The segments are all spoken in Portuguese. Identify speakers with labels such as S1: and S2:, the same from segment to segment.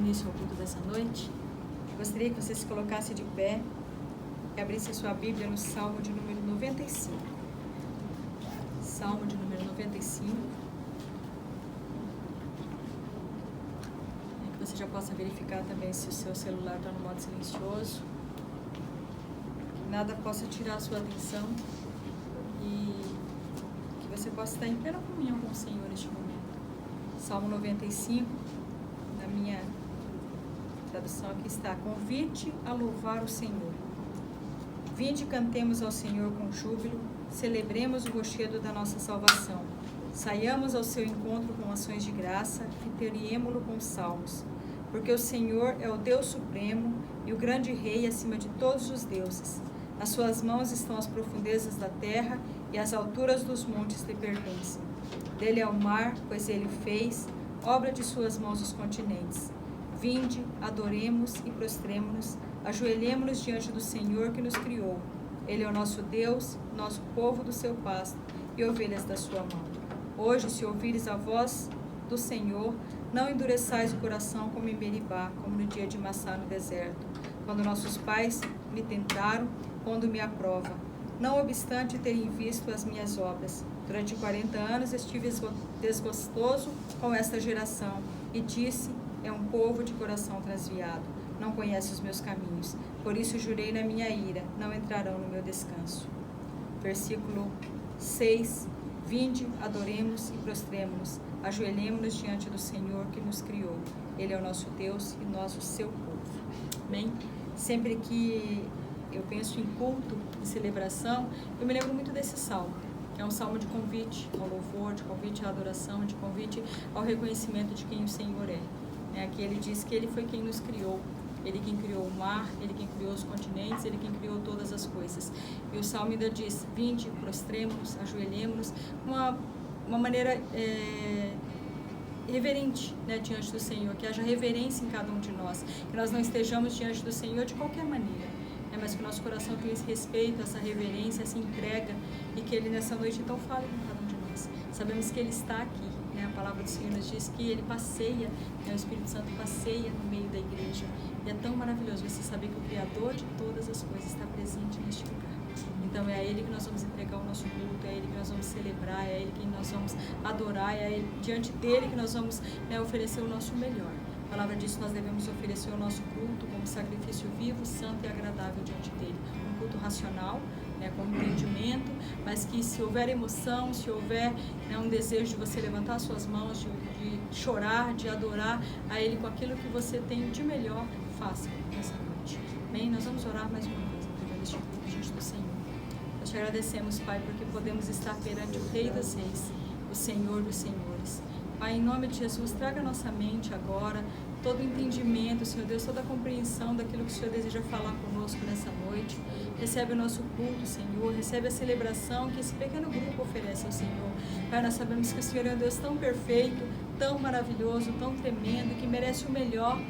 S1: início ao culto dessa noite, gostaria que você se colocasse de pé e abrisse a sua Bíblia no Salmo de número 95. Salmo de número 95. Que você já possa verificar também se o seu celular está no modo silencioso. Que nada possa tirar a sua atenção e que você possa estar em plena comunhão com o Senhor neste momento. Salmo 95, na minha tradução aqui está: convite a louvar o Senhor. Vinde, cantemos ao Senhor com júbilo, celebremos o rochedo da nossa salvação. Saiamos ao seu encontro com ações de graça, vitoriemo-lo com salmos. Porque o Senhor é o Deus supremo e o grande Rei acima de todos os deuses. Nas suas mãos estão as profundezas da terra e as alturas dos montes lhe pertencem. Dele é o mar, pois ele fez, obra de suas mãos os continentes. Vinde, adoremos e prostremo-nos, ajoelhemo-nos diante do Senhor que nos criou. Ele é o nosso Deus, nosso povo do seu pasto e ovelhas da sua mão. Hoje, se ouvires a voz do Senhor, não endureçais o coração como em Meribá, como no dia de Massá no deserto, quando nossos pais me tentaram, pondo me à prova. Não obstante terem visto as minhas obras, durante 40 anos estive desgostoso com esta geração, e disse: é um povo de coração transviado, não conhece os meus caminhos. Por isso jurei na minha ira, não entrarão no meu descanso. Versículo 6. Vinde, adoremos e prostremo-nos, ajoelhemo-nos diante do Senhor que nos criou. Ele é o nosso Deus e nós o seu povo. Amém? Sempre que eu penso em culto, em celebração, eu me lembro muito desse salmo, que é um salmo de convite ao louvor, de convite à adoração, de convite ao reconhecimento de quem o Senhor é. Aqui ele diz que ele foi quem nos criou, ele quem criou o mar, ele quem criou os continentes, ele quem criou todas as coisas. E o salmo ainda diz: vinde, prostremos-nos, ajoelhemos-nos, uma maneira reverente, diante do Senhor, que haja reverência em cada um de nós, que nós não estejamos diante do Senhor de qualquer maneira, mas que o nosso coração tenha esse respeito, essa reverência, essa entrega, e que Ele nessa noite então fale com cada um de nós. Sabemos que Ele está aqui, a palavra do Senhor nos diz que Ele passeia, o Espírito Santo passeia no meio da igreja, e é tão maravilhoso você saber que o Criador de todas as coisas está presente neste lugar. Então é a Ele que nós vamos entregar o nosso culto, é a Ele que nós vamos celebrar, é a Ele que nós vamos adorar, é a Ele, diante dEle que nós vamos oferecer o nosso melhor. A palavra diz que nós devemos oferecer o nosso culto como sacrifício vivo, santo e agradável diante dEle. Um culto racional, com entendimento, mas que se houver emoção, se houver um desejo de você levantar suas mãos, de chorar, de adorar a Ele com aquilo que você tem de melhor, faça nessa noite. Bem, nós vamos orar mais uma vez, entregando este culto diante do Senhor. Nós te agradecemos, Pai, porque podemos estar perante o Rei das Reis, o Senhor dos Senhores. Pai, em nome de Jesus, traga à nossa mente agora todo o entendimento, Senhor Deus, toda a compreensão daquilo que o Senhor deseja falar conosco nessa noite. Recebe o nosso culto, Senhor, recebe a celebração que esse pequeno grupo oferece ao Senhor. Pai, nós sabemos que o Senhor é um Deus tão perfeito, tão maravilhoso, tão tremendo, que merece o melhor,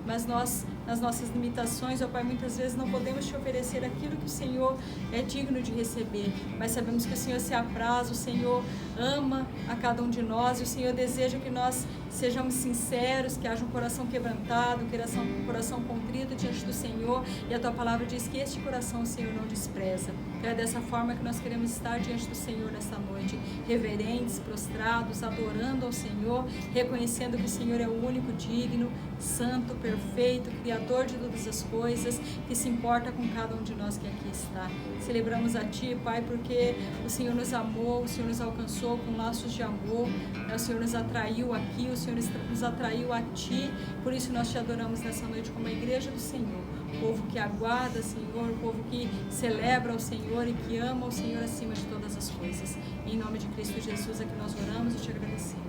S1: mas nós, nas nossas limitações, ó Pai, muitas vezes não podemos te oferecer aquilo que o Senhor é digno de receber, mas sabemos que o Senhor se apraz, o Senhor ama a cada um de nós, e o Senhor deseja que nós sejamos sinceros, que haja um coração quebrantado, um coração contrito diante do Senhor, e a Tua palavra diz que este coração o Senhor não despreza. Então é dessa forma que nós queremos estar diante do Senhor nesta noite, reverentes, prostrados, adorando ao Senhor, reconhecendo que o Senhor é o único digno, santo, perfeito, Criador de todas as coisas, que se importa com cada um de nós que aqui está. Celebramos a Ti, Pai, porque o Senhor nos amou, o Senhor nos alcançou com laços de amor, o Senhor nos atraiu aqui, o Senhor nos atraiu a Ti, por isso nós Te adoramos nessa noite como a igreja do Senhor, o povo que aguarda, Senhor, o povo que celebra o Senhor e que ama o Senhor acima de todas as coisas. Em nome de Cristo Jesus é que nós oramos e Te agradecemos.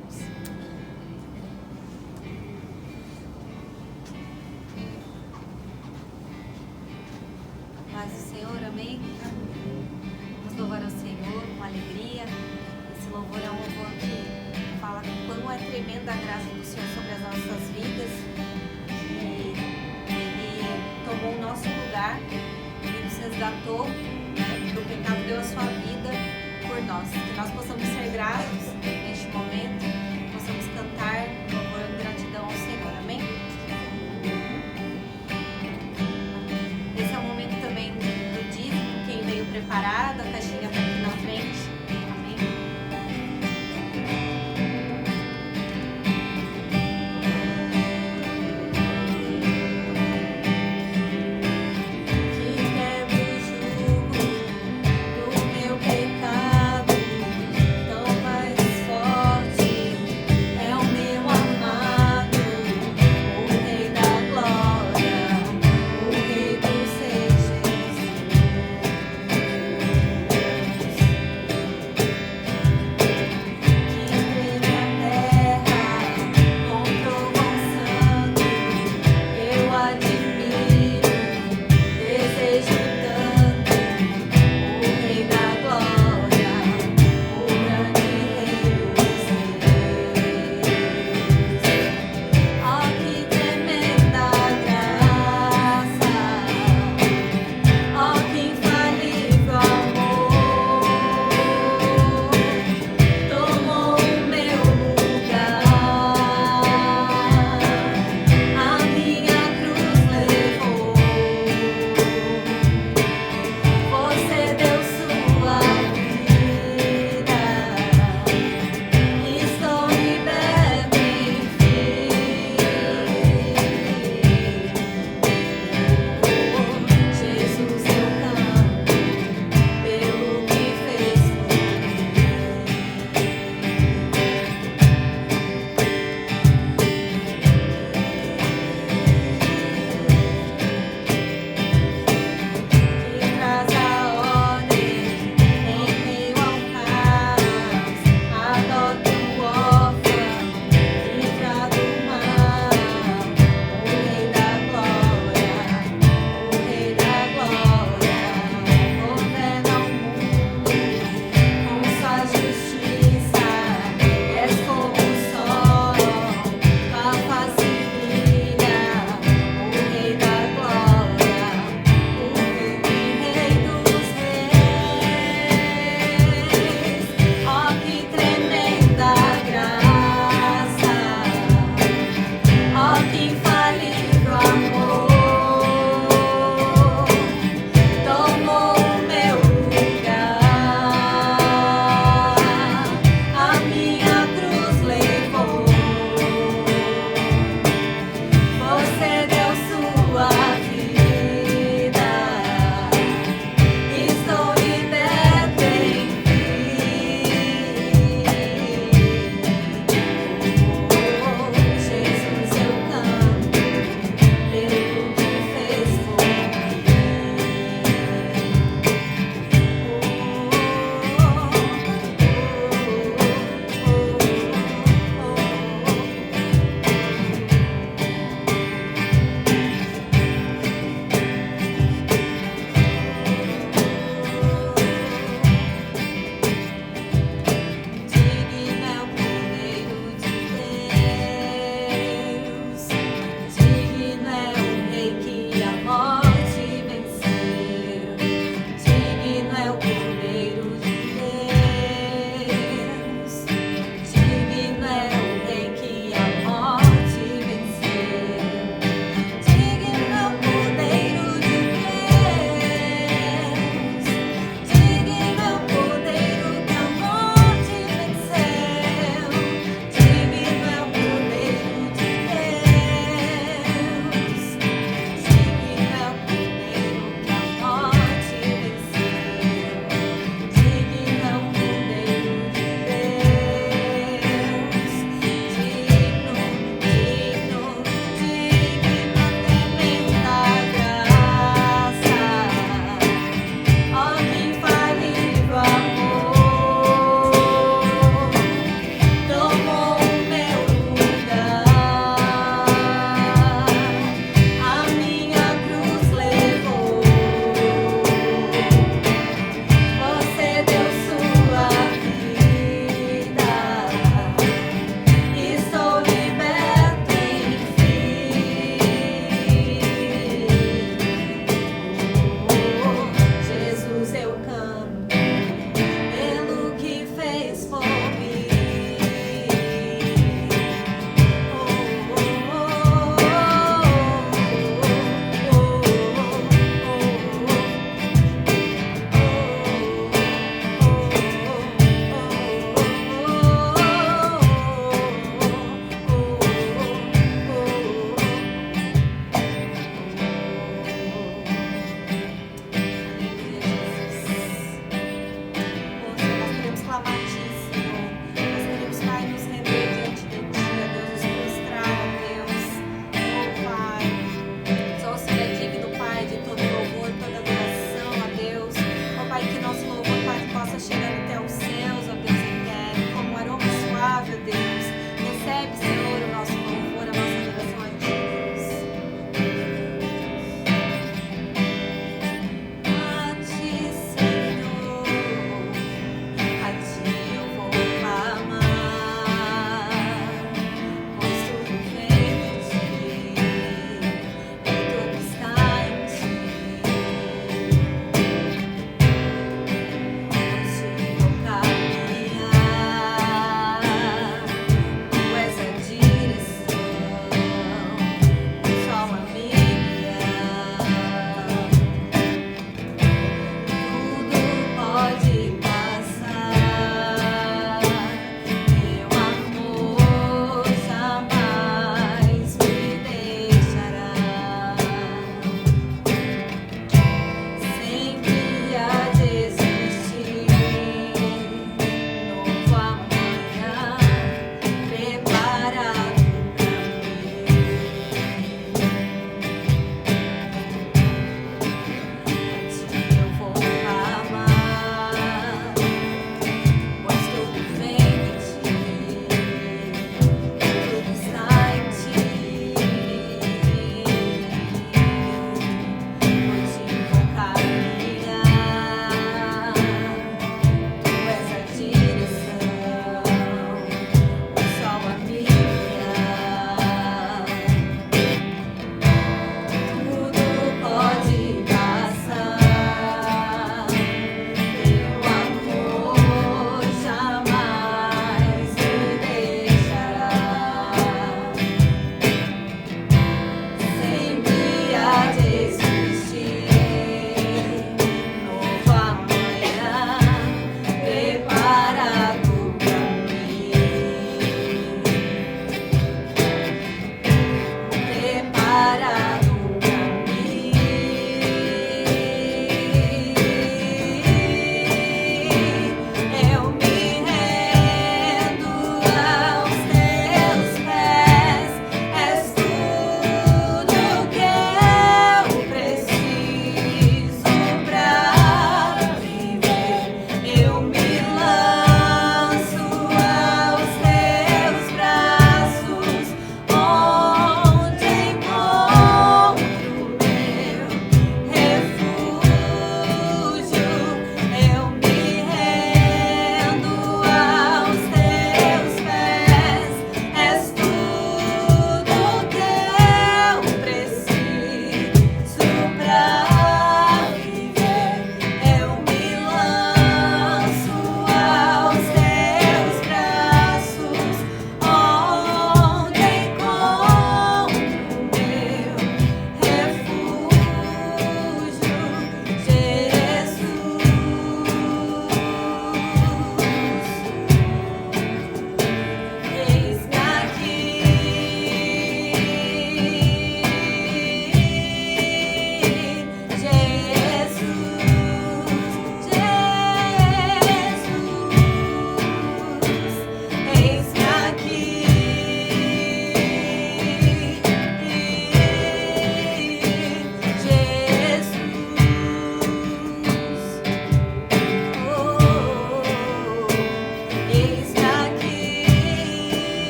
S2: Paz do Senhor, amém? Vamos louvar ao Senhor com alegria. Esse louvor é um louvor que fala quão é tremenda a graça do Senhor sobre as nossas vidas. E Ele tomou o nosso lugar, Ele nos resgatou do pecado, deu a sua vida por nós. Que nós possamos ser gratos neste momento, possamos cantar louvor e gratidão ao Senhor, amém?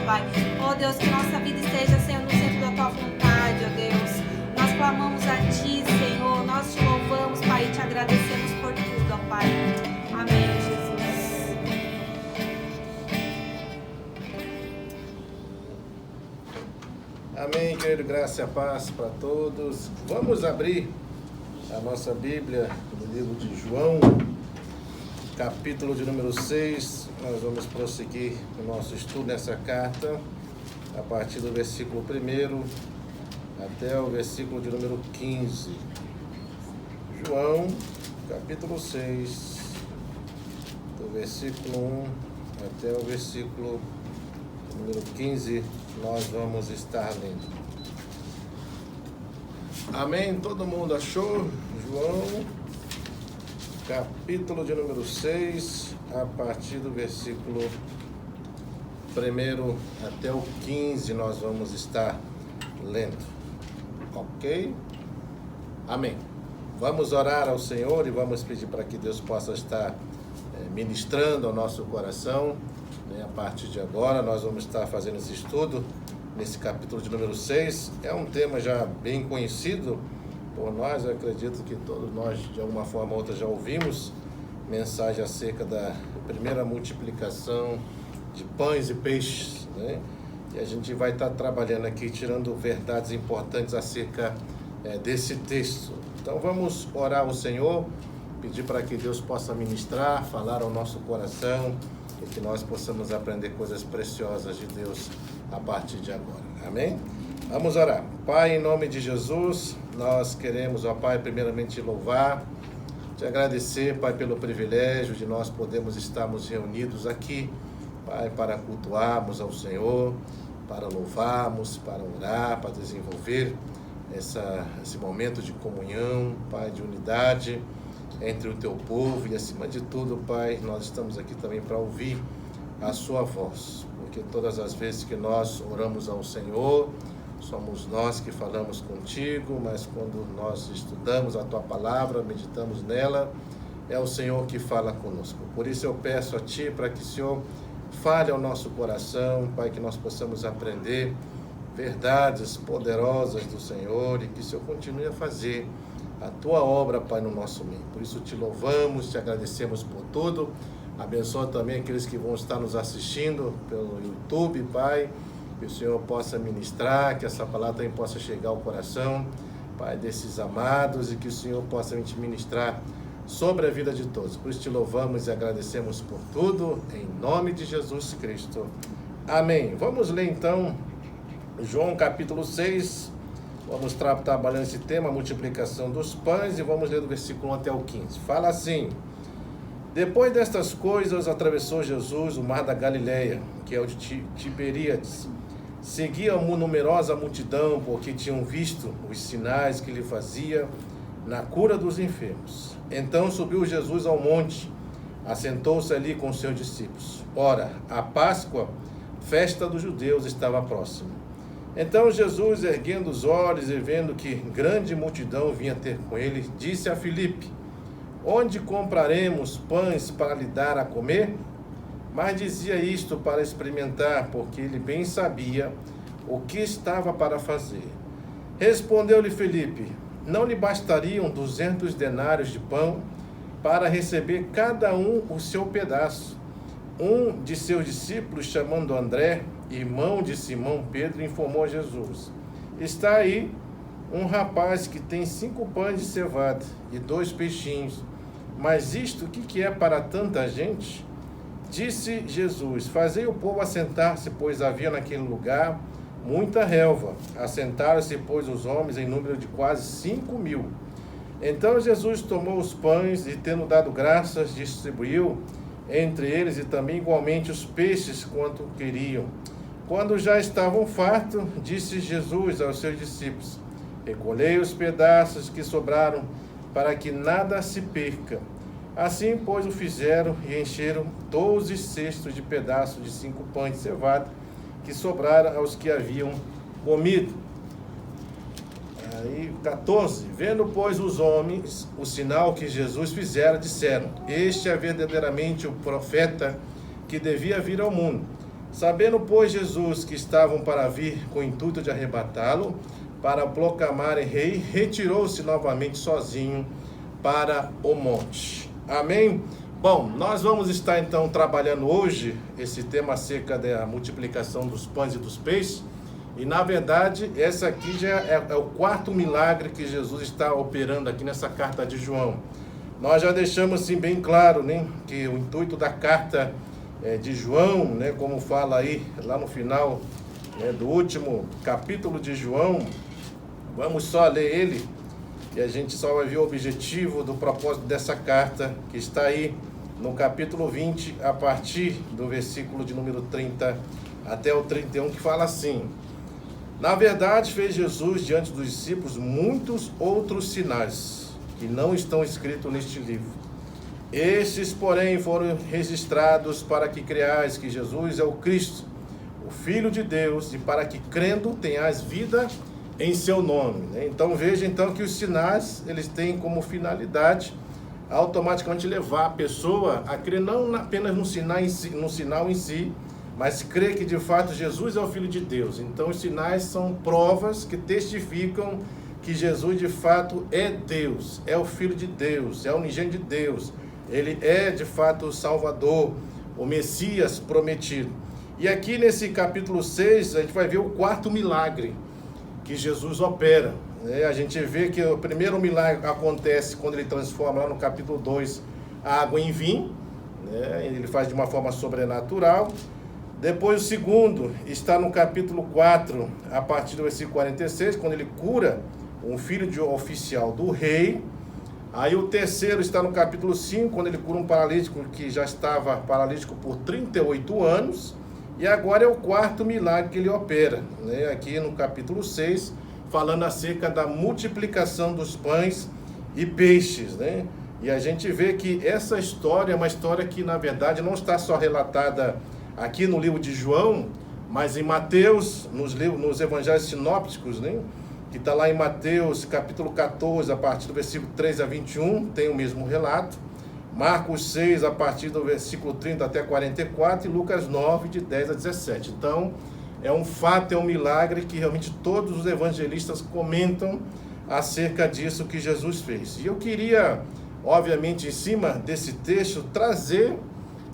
S2: Pai. Ó Deus, que nossa vida esteja, Senhor, no centro da Tua vontade, ó Deus. Nós clamamos a Ti, Senhor, nós Te louvamos, Pai, e Te agradecemos por tudo, ó Pai. Amém, Jesus.
S3: Amém, querido, graça e a paz para todos. Vamos abrir a nossa Bíblia no livro de João, capítulo de número 6. Nós vamos prosseguir o nosso estudo nessa carta, a partir do versículo 1 até o versículo de número 15. João, capítulo 6, do versículo 1 até o versículo número 15, nós vamos estar lendo. Amém? Todo mundo achou? João, capítulo de número 6, a partir do versículo 1 até o 15, nós vamos estar lendo. Ok? Amém. Vamos orar ao Senhor e vamos pedir para que Deus possa estar ministrando ao nosso coração. A partir de agora, nós vamos estar fazendo esse estudo nesse capítulo de número 6. É um tema já bem conhecido por nós. Eu acredito que todos nós, de alguma forma ou outra, já ouvimos mensagem acerca da primeira multiplicação de pães e peixes, né? E a gente vai estar trabalhando aqui, tirando verdades importantes acerca desse texto. Então vamos orar ao Senhor, pedir para que Deus possa ministrar, falar ao nosso coração, e que nós possamos aprender coisas preciosas de Deus a partir de agora. Amém? Vamos orar. Pai, em nome de Jesus, nós queremos, ó Pai, primeiramente louvar, te agradecer, Pai, pelo privilégio de nós podermos estarmos reunidos aqui, Pai, para cultuarmos ao Senhor, para louvarmos, para orar, para desenvolver esse momento de comunhão, Pai, de unidade entre o Teu povo, e acima de tudo, Pai, nós estamos aqui também para ouvir a Sua voz, porque todas as vezes que nós oramos ao Senhor, somos nós que falamos contigo, mas quando nós estudamos a Tua palavra, meditamos nela, é o Senhor que fala conosco. Por isso eu peço a Ti para que o Senhor fale ao nosso coração, Pai, que nós possamos aprender verdades poderosas do Senhor e que o Senhor continue a fazer a Tua obra, Pai, no nosso meio. Por isso te louvamos, te agradecemos por tudo. Abençoa também aqueles que vão estar nos assistindo pelo YouTube, Pai, que o Senhor possa ministrar, que essa palavra também possa chegar ao coração, Pai, desses amados, e que o Senhor possa te ministrar sobre a vida de todos. Por isso te louvamos e agradecemos por tudo, em nome de Jesus Cristo. Amém. Vamos ler então João capítulo 6, vamos estar trabalhando esse tema, a multiplicação dos pães, e vamos ler do versículo 1 até o 15. Fala assim: depois destas coisas, atravessou Jesus o mar da Galileia, que é o de Tiberíades. Seguia uma numerosa multidão, porque tinham visto os sinais que ele fazia na cura dos enfermos. Então subiu Jesus ao monte, assentou-se ali com seus discípulos. Ora, a Páscoa, festa dos judeus, estava próxima. Então Jesus, erguendo os olhos e vendo que grande multidão vinha ter com ele, disse a Filipe: onde compraremos pães para lhe dar a comer? Mas dizia isto para experimentar, porque ele bem sabia o que estava para fazer. Respondeu-lhe Filipe: não lhe bastariam 200 denários de pão para receber cada um o seu pedaço? Um de seus discípulos, chamando André, irmão de Simão Pedro, informou a Jesus: está aí um rapaz que tem 5 pães de cevada e 2 peixinhos, mas isto o que é para tanta gente? Disse Jesus: fazei o povo assentar-se, pois havia naquele lugar muita relva. Assentaram-se, pois, os homens em número de quase 5.000. Então Jesus tomou os pães e, tendo dado graças, distribuiu entre eles, e também igualmente os peixes quanto queriam. Quando já estavam fartos, disse Jesus aos seus discípulos: recolhei os pedaços que sobraram, para que nada se perca. Assim, pois, o fizeram, e encheram 12 cestos de pedaços de 5 pães de cevada, que sobraram aos que haviam comido. Aí, 14. Vendo, pois, os homens o sinal que Jesus fizera, disseram: este é verdadeiramente o profeta que devia vir ao mundo. Sabendo, pois, Jesus que estavam para vir com o intuito de arrebatá-lo, para proclamarem rei, retirou-se novamente sozinho para o monte. Amém? Bom, nós vamos estar então trabalhando hoje esse tema acerca da multiplicação dos pães e dos peixes. E na verdade, essa aqui já é o quarto milagre que Jesus está operando aqui nessa carta de João. Nós já deixamos assim bem claro, né, que o intuito da carta de João, né, como fala aí lá no final do último capítulo de João, vamos só ler ele e a gente só vai ver o objetivo do propósito dessa carta, que está aí no capítulo 20, a partir do versículo de número 30 até o 31, que fala assim: na verdade, fez Jesus diante dos discípulos muitos outros sinais que não estão escritos neste livro. Estes, porém, foram registrados para que creais que Jesus é o Cristo, o Filho de Deus, e para que, crendo, tenhais vida em seu nome. Então, veja então que os sinais, eles têm como finalidade automaticamente levar a pessoa a crer não apenas no sinal em si, mas crer que de fato Jesus é o Filho de Deus. Então os sinais são provas que testificam que Jesus de fato é Deus, é o Filho de Deus, é o unigênito de Deus. Ele é de fato o Salvador, o Messias prometido. E aqui nesse capítulo 6 a gente vai ver o quarto milagre que Jesus opera. A gente vê que o primeiro milagre acontece quando ele transforma lá no capítulo 2 a água em vinho, ele faz de uma forma sobrenatural. Depois o segundo está no capítulo 4, a partir do versículo 46, quando ele cura um filho de oficial do rei. Aí o terceiro está no capítulo 5, quando ele cura um paralítico que já estava paralítico por 38 anos. E agora é o quarto milagre que ele opera, aqui no capítulo 6, falando acerca da multiplicação dos pães e peixes, E a gente vê que essa história é uma história que, na verdade, não está só relatada aqui no livro de João, mas em Mateus, nos evangelhos sinópticos, que está lá em Mateus capítulo 14, a partir do versículo 3 a 21, tem o mesmo relato. Marcos 6, a partir do versículo 30 até 44, e Lucas 9, de 10 a 17. Então, é um fato, é um milagre que realmente todos os evangelistas comentam acerca disso que Jesus fez. E eu queria, obviamente, em cima desse texto, trazer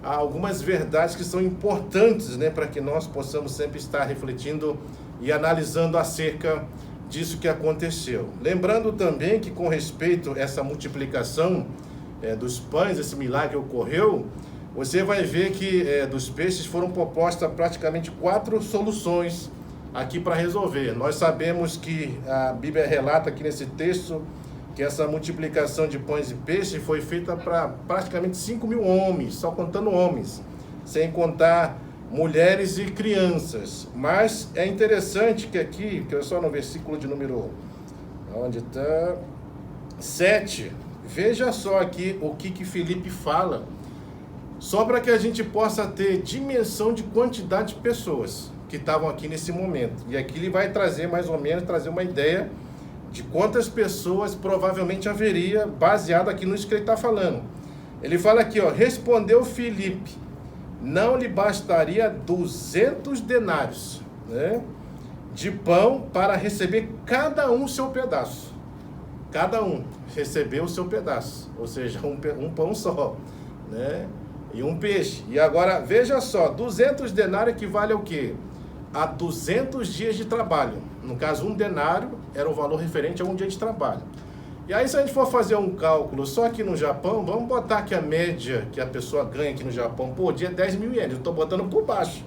S3: algumas verdades que são importantes, para que nós possamos sempre estar refletindo e analisando acerca disso que aconteceu. Lembrando também que, com respeito a essa multiplicação dos pães, esse milagre ocorreu, você vai ver que dos peixes foram propostas praticamente 4 soluções aqui para resolver. Nós sabemos que a Bíblia relata aqui nesse texto que essa multiplicação de pães e peixes foi feita para praticamente 5.000 homens, só contando homens, sem contar mulheres e crianças. Mas é interessante que aqui, que é só no versículo de número, onde está, 7, veja só aqui o que Filipe fala, só para que a gente possa ter dimensão de quantidade de pessoas que estavam aqui nesse momento. E aqui ele vai trazer mais ou menos, trazer uma ideia de quantas pessoas provavelmente haveria, baseado aqui nisso que ele está falando. Ele fala aqui, respondeu Filipe, não lhe bastaria 200 denários, de pão para receber cada um seu pedaço. Cada um recebeu o seu pedaço, ou seja, um pão só, e um peixe. E agora, veja só, 200 denários equivale ao quê? A 200 dias de trabalho. No caso, um denário era o valor referente a um dia de trabalho. E aí, se a gente for fazer um cálculo só aqui no Japão, vamos botar que a média que a pessoa ganha aqui no Japão por dia é 10 mil ienes. Eu estou botando por baixo.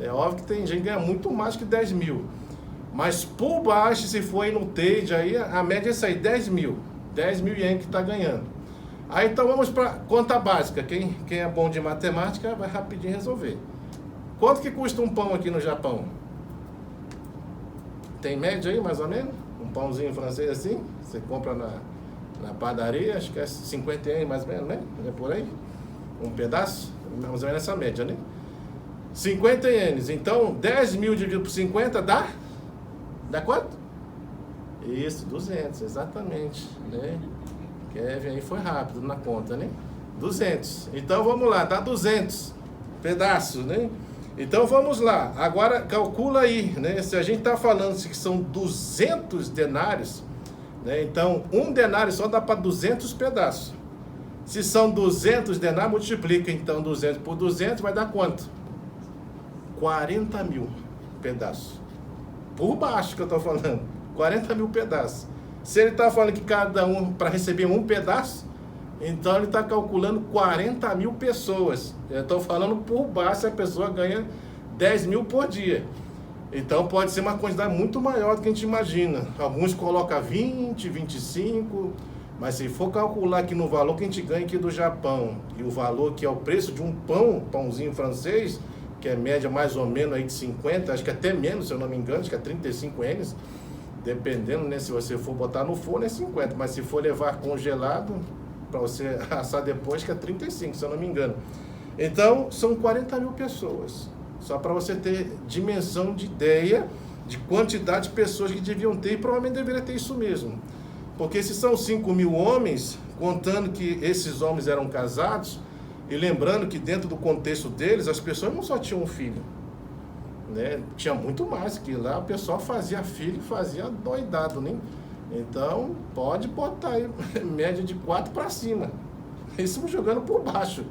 S3: É óbvio que tem gente que ganha muito mais que 10 mil. Mas por baixo, se for aí no TED, aí a média é isso aí, 10 mil. 10 mil ienes que está ganhando. Aí então vamos para conta básica. Quem é bom de matemática vai rapidinho resolver. Quanto que custa um pão aqui no Japão? Tem média aí, mais ou menos? Um pãozinho francês assim? Você compra na padaria, acho que é 50 ienes mais ou menos, É por aí? Um pedaço? Mais ou menos essa média, 50 ienes. Então, 10 mil dividido por 50 dá? Dá quanto? Isso, 200, exatamente, Kevin aí foi rápido na conta, 200. Então, vamos lá, dá 200 pedaços, Então vamos lá, agora calcula aí, né? Se a gente está falando que são 200 denários, né? Então um denário só dá para 200 pedaços. Se são 200 denários, multiplica então 200 por 200, vai dar quanto? 40 mil pedaços. Por baixo que eu estou falando, 40 mil pedaços. Se ele está falando que cada um, para receber um pedaço, então ele está calculando 40 mil pessoas. Eu estou falando por baixo, a pessoa ganha 10 mil por dia. Então pode ser uma quantidade muito maior do que a gente imagina. Alguns colocam 20, 25, mas se for calcular aqui no valor que a gente ganha aqui do Japão, e o valor que é o preço de um pãozinho francês, que é média mais ou menos aí de 50, acho que até menos, se eu não me engano, acho que é 35 ienes, dependendo, né, se você for botar no forno é 50, mas se for levar congelado, para você assar depois, que é 35, se eu não me engano. Então, são 40 mil pessoas. Só para você ter dimensão de ideia de quantidade de pessoas que deviam ter, e provavelmente deveria ter isso mesmo. Porque se são 5 mil homens, contando que esses homens eram casados, e lembrando que dentro do contexto deles, as pessoas não só tinham um filho, né? Tinha muito mais, que lá o pessoal fazia filho, fazia doidado, né? Então, pode botar aí média de 4 para cima. Isso jogando por baixo,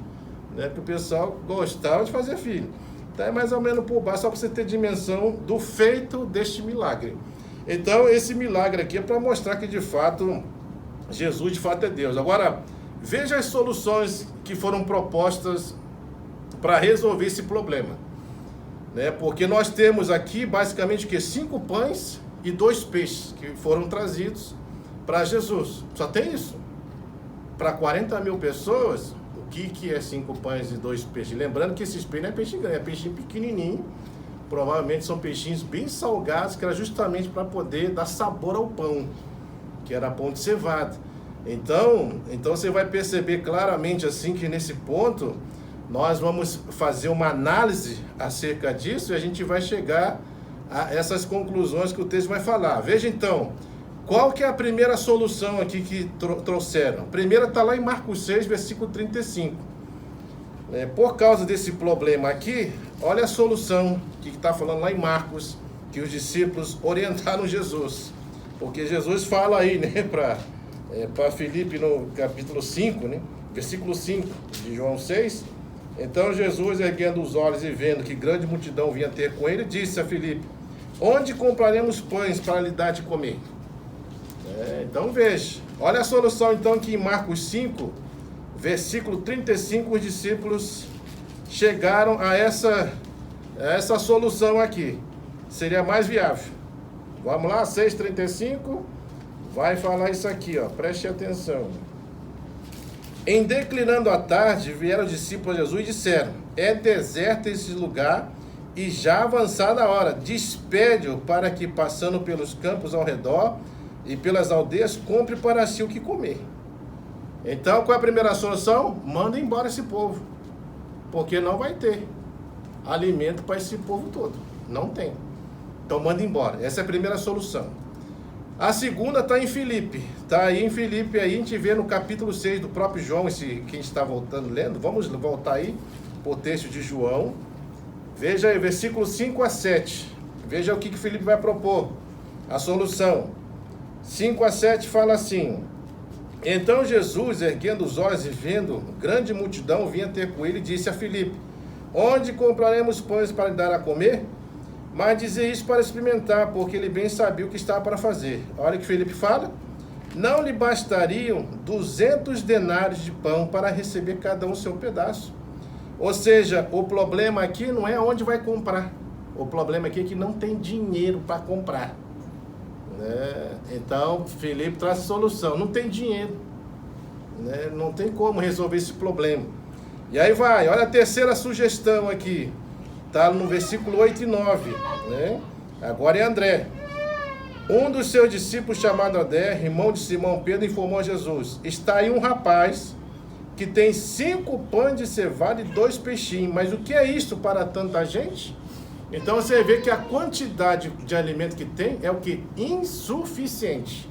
S3: né? Porque o pessoal gostava de fazer filho. Então, é mais ou menos por baixo, só para você ter dimensão do feito deste milagre. Então, esse milagre aqui é para mostrar que, de fato, Jesus, de fato, é Deus. Agora, veja as soluções que foram propostas para resolver esse problema, né? Porque nós temos aqui, basicamente, o quê? 5 pães e 2 peixes que foram trazidos para Jesus. Só tem isso. Para 40 mil pessoas, o que é 5 pães e 2 peixes? Lembrando que esses peixes não é peixe grande, é peixinho pequenininho. Provavelmente são peixinhos bem salgados, que era justamente para poder dar sabor ao pão, que era pão de cevada. Então você vai perceber claramente assim que nesse ponto nós vamos fazer uma análise acerca disso e a gente vai chegar a essas conclusões que o texto vai falar. Veja então, qual que é a primeira solução aqui que trouxeram? A primeira está lá em Marcos 6, versículo 35. Por causa desse problema aqui, olha a solução que está falando lá em Marcos, que os discípulos orientaram Jesus. Porque Jesus fala aí, né, para Filipe no capítulo 5, né, versículo 5 de João 6. Então Jesus, erguendo os olhos e vendo que grande multidão vinha ter com ele, disse a Filipe: onde compraremos pães para lhe dar de comer? Então veja, olha a solução então que em Marcos 5, versículo 35, os discípulos chegaram a essa solução aqui. Seria mais viável. Vamos lá, 6,35, vai falar isso aqui, ó, preste atenção. Em declinando a tarde, vieram os discípulos de Jesus e disseram: é deserto esse lugar e já avançada a hora, despede-o para que, passando pelos campos ao redor e pelas aldeias, compre para si o que comer. Então, qual é a primeira solução? Manda embora esse povo, porque não vai ter alimento para esse povo todo. Não tem. Então, manda embora. Essa é a primeira solução. A segunda está em Filipe. Está aí em Filipe, aí a gente vê no capítulo 6 do próprio João, esse que a gente está voltando lendo. Vamos voltar aí para o texto de João. Veja aí, versículo 5 a 7. Veja o que Filipe vai propor. A solução. 5 a 7 fala assim: então Jesus, erguendo os olhos e vendo grande multidão, vinha ter com ele, disse a Filipe: onde compraremos pães para lhe dar a comer? Mas dizia isso para experimentar, porque ele bem sabia o que estava para fazer. Olha o que Filipe fala: não lhe bastariam 200 denários de pão para receber cada um seu pedaço. Ou seja, o problema aqui não é onde vai comprar. O problema aqui é que não tem dinheiro para comprar. Então, Filipe traz a solução. Não tem dinheiro. Não tem como resolver esse problema. E aí vai, olha a terceira sugestão aqui. Está no versículo 8 e 9. Agora é André. Um dos seus discípulos, chamado André, irmão de Simão Pedro, informou a Jesus: está aí um rapaz que tem 5 pães de cevada e 2 peixinhos. Mas o que é isso para tanta gente? Então você vê que a quantidade de alimento que tem é o que? Insuficiente.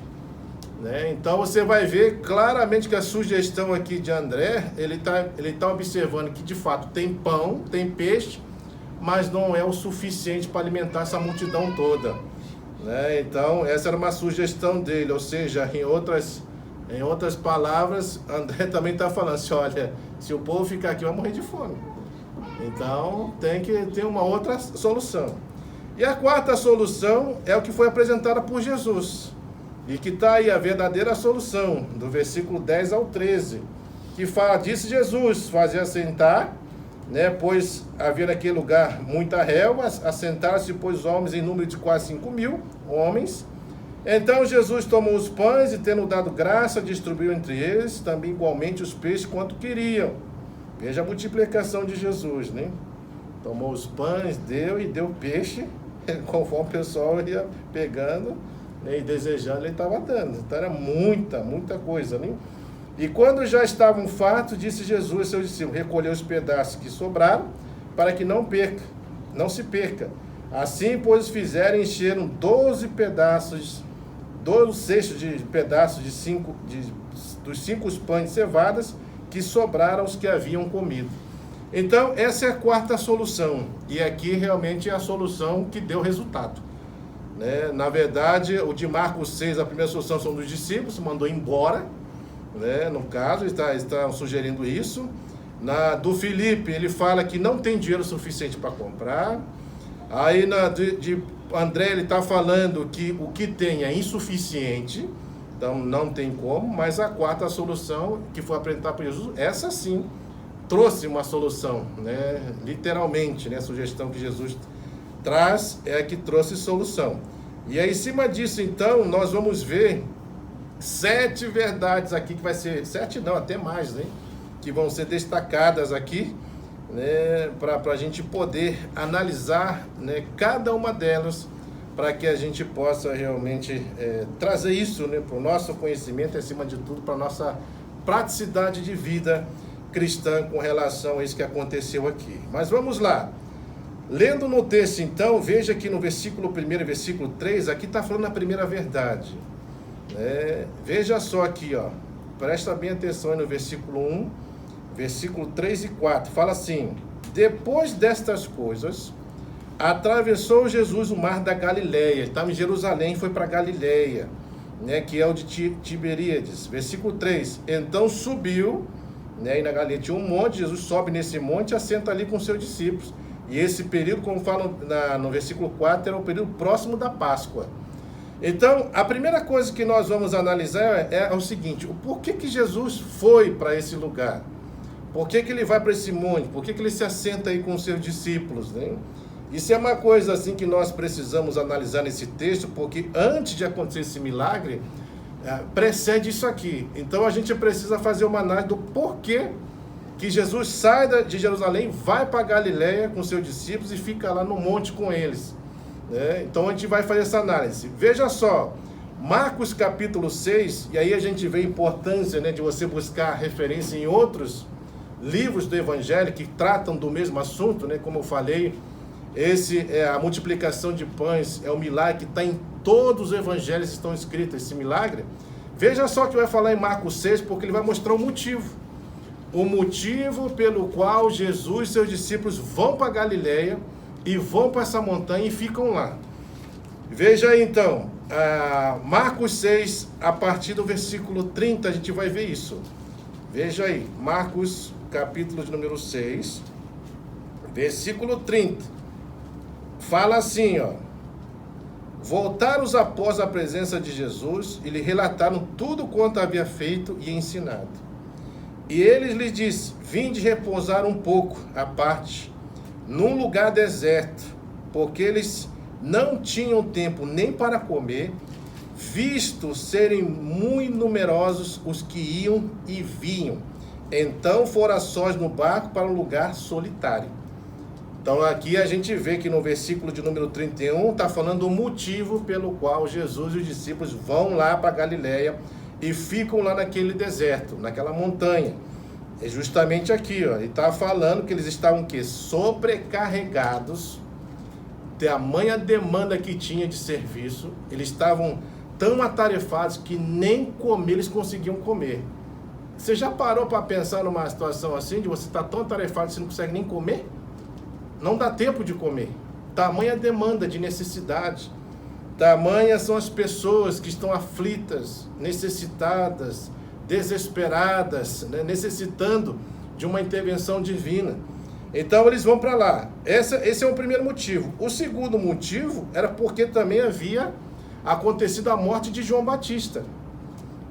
S3: Então você vai ver claramente que a sugestão aqui de André, ele tá observando que de fato tem pão, tem peixe, mas não é o suficiente para alimentar essa multidão toda, né? Então, essa era uma sugestão dele, ou seja, em outras palavras, André também está falando assim, olha, se o povo ficar aqui, vai morrer de fome. Então, tem que ter uma outra solução. E a quarta solução é o que foi apresentada por Jesus, e que está aí a verdadeira solução, do versículo 10 ao 13, que fala, disse Jesus, fazia assentar, né, pois havia naquele lugar muita relva, assentaram-se, pois, homens em número de quase 5.000 homens. Então Jesus tomou os pães e, tendo dado graça, distribuiu entre eles também igualmente os peixes quanto queriam. Veja a multiplicação de Jesus, né? Tomou os pães, deu e deu peixe, conforme o pessoal ia pegando, né, e desejando, ele estava dando. Então era muita coisa, né? E quando já estavam fartos, disse Jesus a seus discípulos, recolheu os pedaços que sobraram, para que não se perca. Assim, pois, fizeram, encheram 12 cestos de pedaços dos 5 pães de cevadas, que sobraram os que haviam comido. Então, essa é a quarta solução, e aqui realmente é a solução que deu resultado, né? Na verdade, o de Marcos 6, a primeira solução são dos discípulos, mandou embora, né? No caso, está sugerindo isso. Do Filipe, ele fala que não tem dinheiro suficiente para comprar. Aí de André, ele está falando que o que tem é insuficiente, então não tem como. Mas a quarta solução, que foi apresentada por Jesus, essa sim trouxe uma solução, né? Literalmente, né? A sugestão que Jesus traz é a que trouxe solução. E aí, em cima disso, então, nós vamos ver 7 verdades aqui, que vai ser 7 não, até mais, né? Que vão ser destacadas aqui, né? Para a gente poder analisar, né, cada uma delas, para que a gente possa realmente trazer isso, né, para o nosso conhecimento, acima de tudo, para a nossa praticidade de vida cristã com relação a isso que aconteceu aqui. Mas vamos lá. Lendo no texto, então, veja que no versículo 1 e versículo 3, aqui está falando a primeira verdade. Veja só aqui, ó, presta bem atenção aí no versículo 1, versículo 3 e 4, fala assim: depois destas coisas, atravessou Jesus o mar da Galileia, estava em Jerusalém, foi para Galileia, né, que é o de Tiberíades. Versículo 3, então subiu, né, e na Galileia tinha um monte, Jesus sobe nesse monte e assenta ali com seus discípulos, e esse período, como fala no versículo 4, era o período próximo da Páscoa. Então, a primeira coisa que nós vamos analisar é o seguinte: o porquê que Jesus foi para esse lugar? Por que ele vai para esse monte? Por que ele se assenta aí com os seus discípulos, né? Isso é uma coisa assim que nós precisamos analisar nesse texto, porque antes de acontecer esse milagre, precede isso aqui. Então, a gente precisa fazer uma análise do porquê que Jesus sai de Jerusalém, vai para Galileia com seus discípulos e fica lá no monte com eles. Então a gente vai fazer essa análise. Veja só, Marcos capítulo 6, e aí a gente vê a importância, né, de você buscar referência em outros livros do Evangelho que tratam do mesmo assunto, né? Como eu falei, a multiplicação de pães é o milagre que está em todos os evangelhos que estão escritos, esse milagre. Veja só que vai falar em Marcos 6, porque ele vai mostrar o motivo pelo qual Jesus e seus discípulos vão para Galileia e vão para essa montanha e ficam lá. Veja aí então, Marcos 6, a partir do versículo 30, a gente vai ver isso. Veja aí, Marcos capítulo de número 6, versículo 30. Fala assim, ó: voltaram os apóstolos à presença de Jesus e lhe relataram tudo quanto havia feito e ensinado. E ele lhes disse: vinde repousar um pouco à parte, num lugar deserto, porque eles não tinham tempo nem para comer, visto serem muito numerosos os que iam e vinham. Então foram sós no barco para um lugar solitário. Então aqui a gente vê que no versículo de número 31 está falando o motivo pelo qual Jesus e os discípulos vão lá para Galileia e ficam lá naquele deserto, naquela montanha. É justamente aqui, ó, ele está falando que eles estavam o quê? Sobrecarregados, tamanha demanda que tinha de serviço, eles estavam tão atarefados que nem comer eles conseguiam comer. Você já parou para pensar numa situação assim, de você estar tão atarefado que você não consegue nem comer? não dá tempo de comer. Tamanha demanda de necessidade. Tamanhas são as pessoas que estão aflitas, necessitadas, desesperadas, né, necessitando de uma intervenção divina. Então eles vão para lá. Esse é o primeiro motivo. O segundo motivo era porque também havia acontecido a morte de João Batista.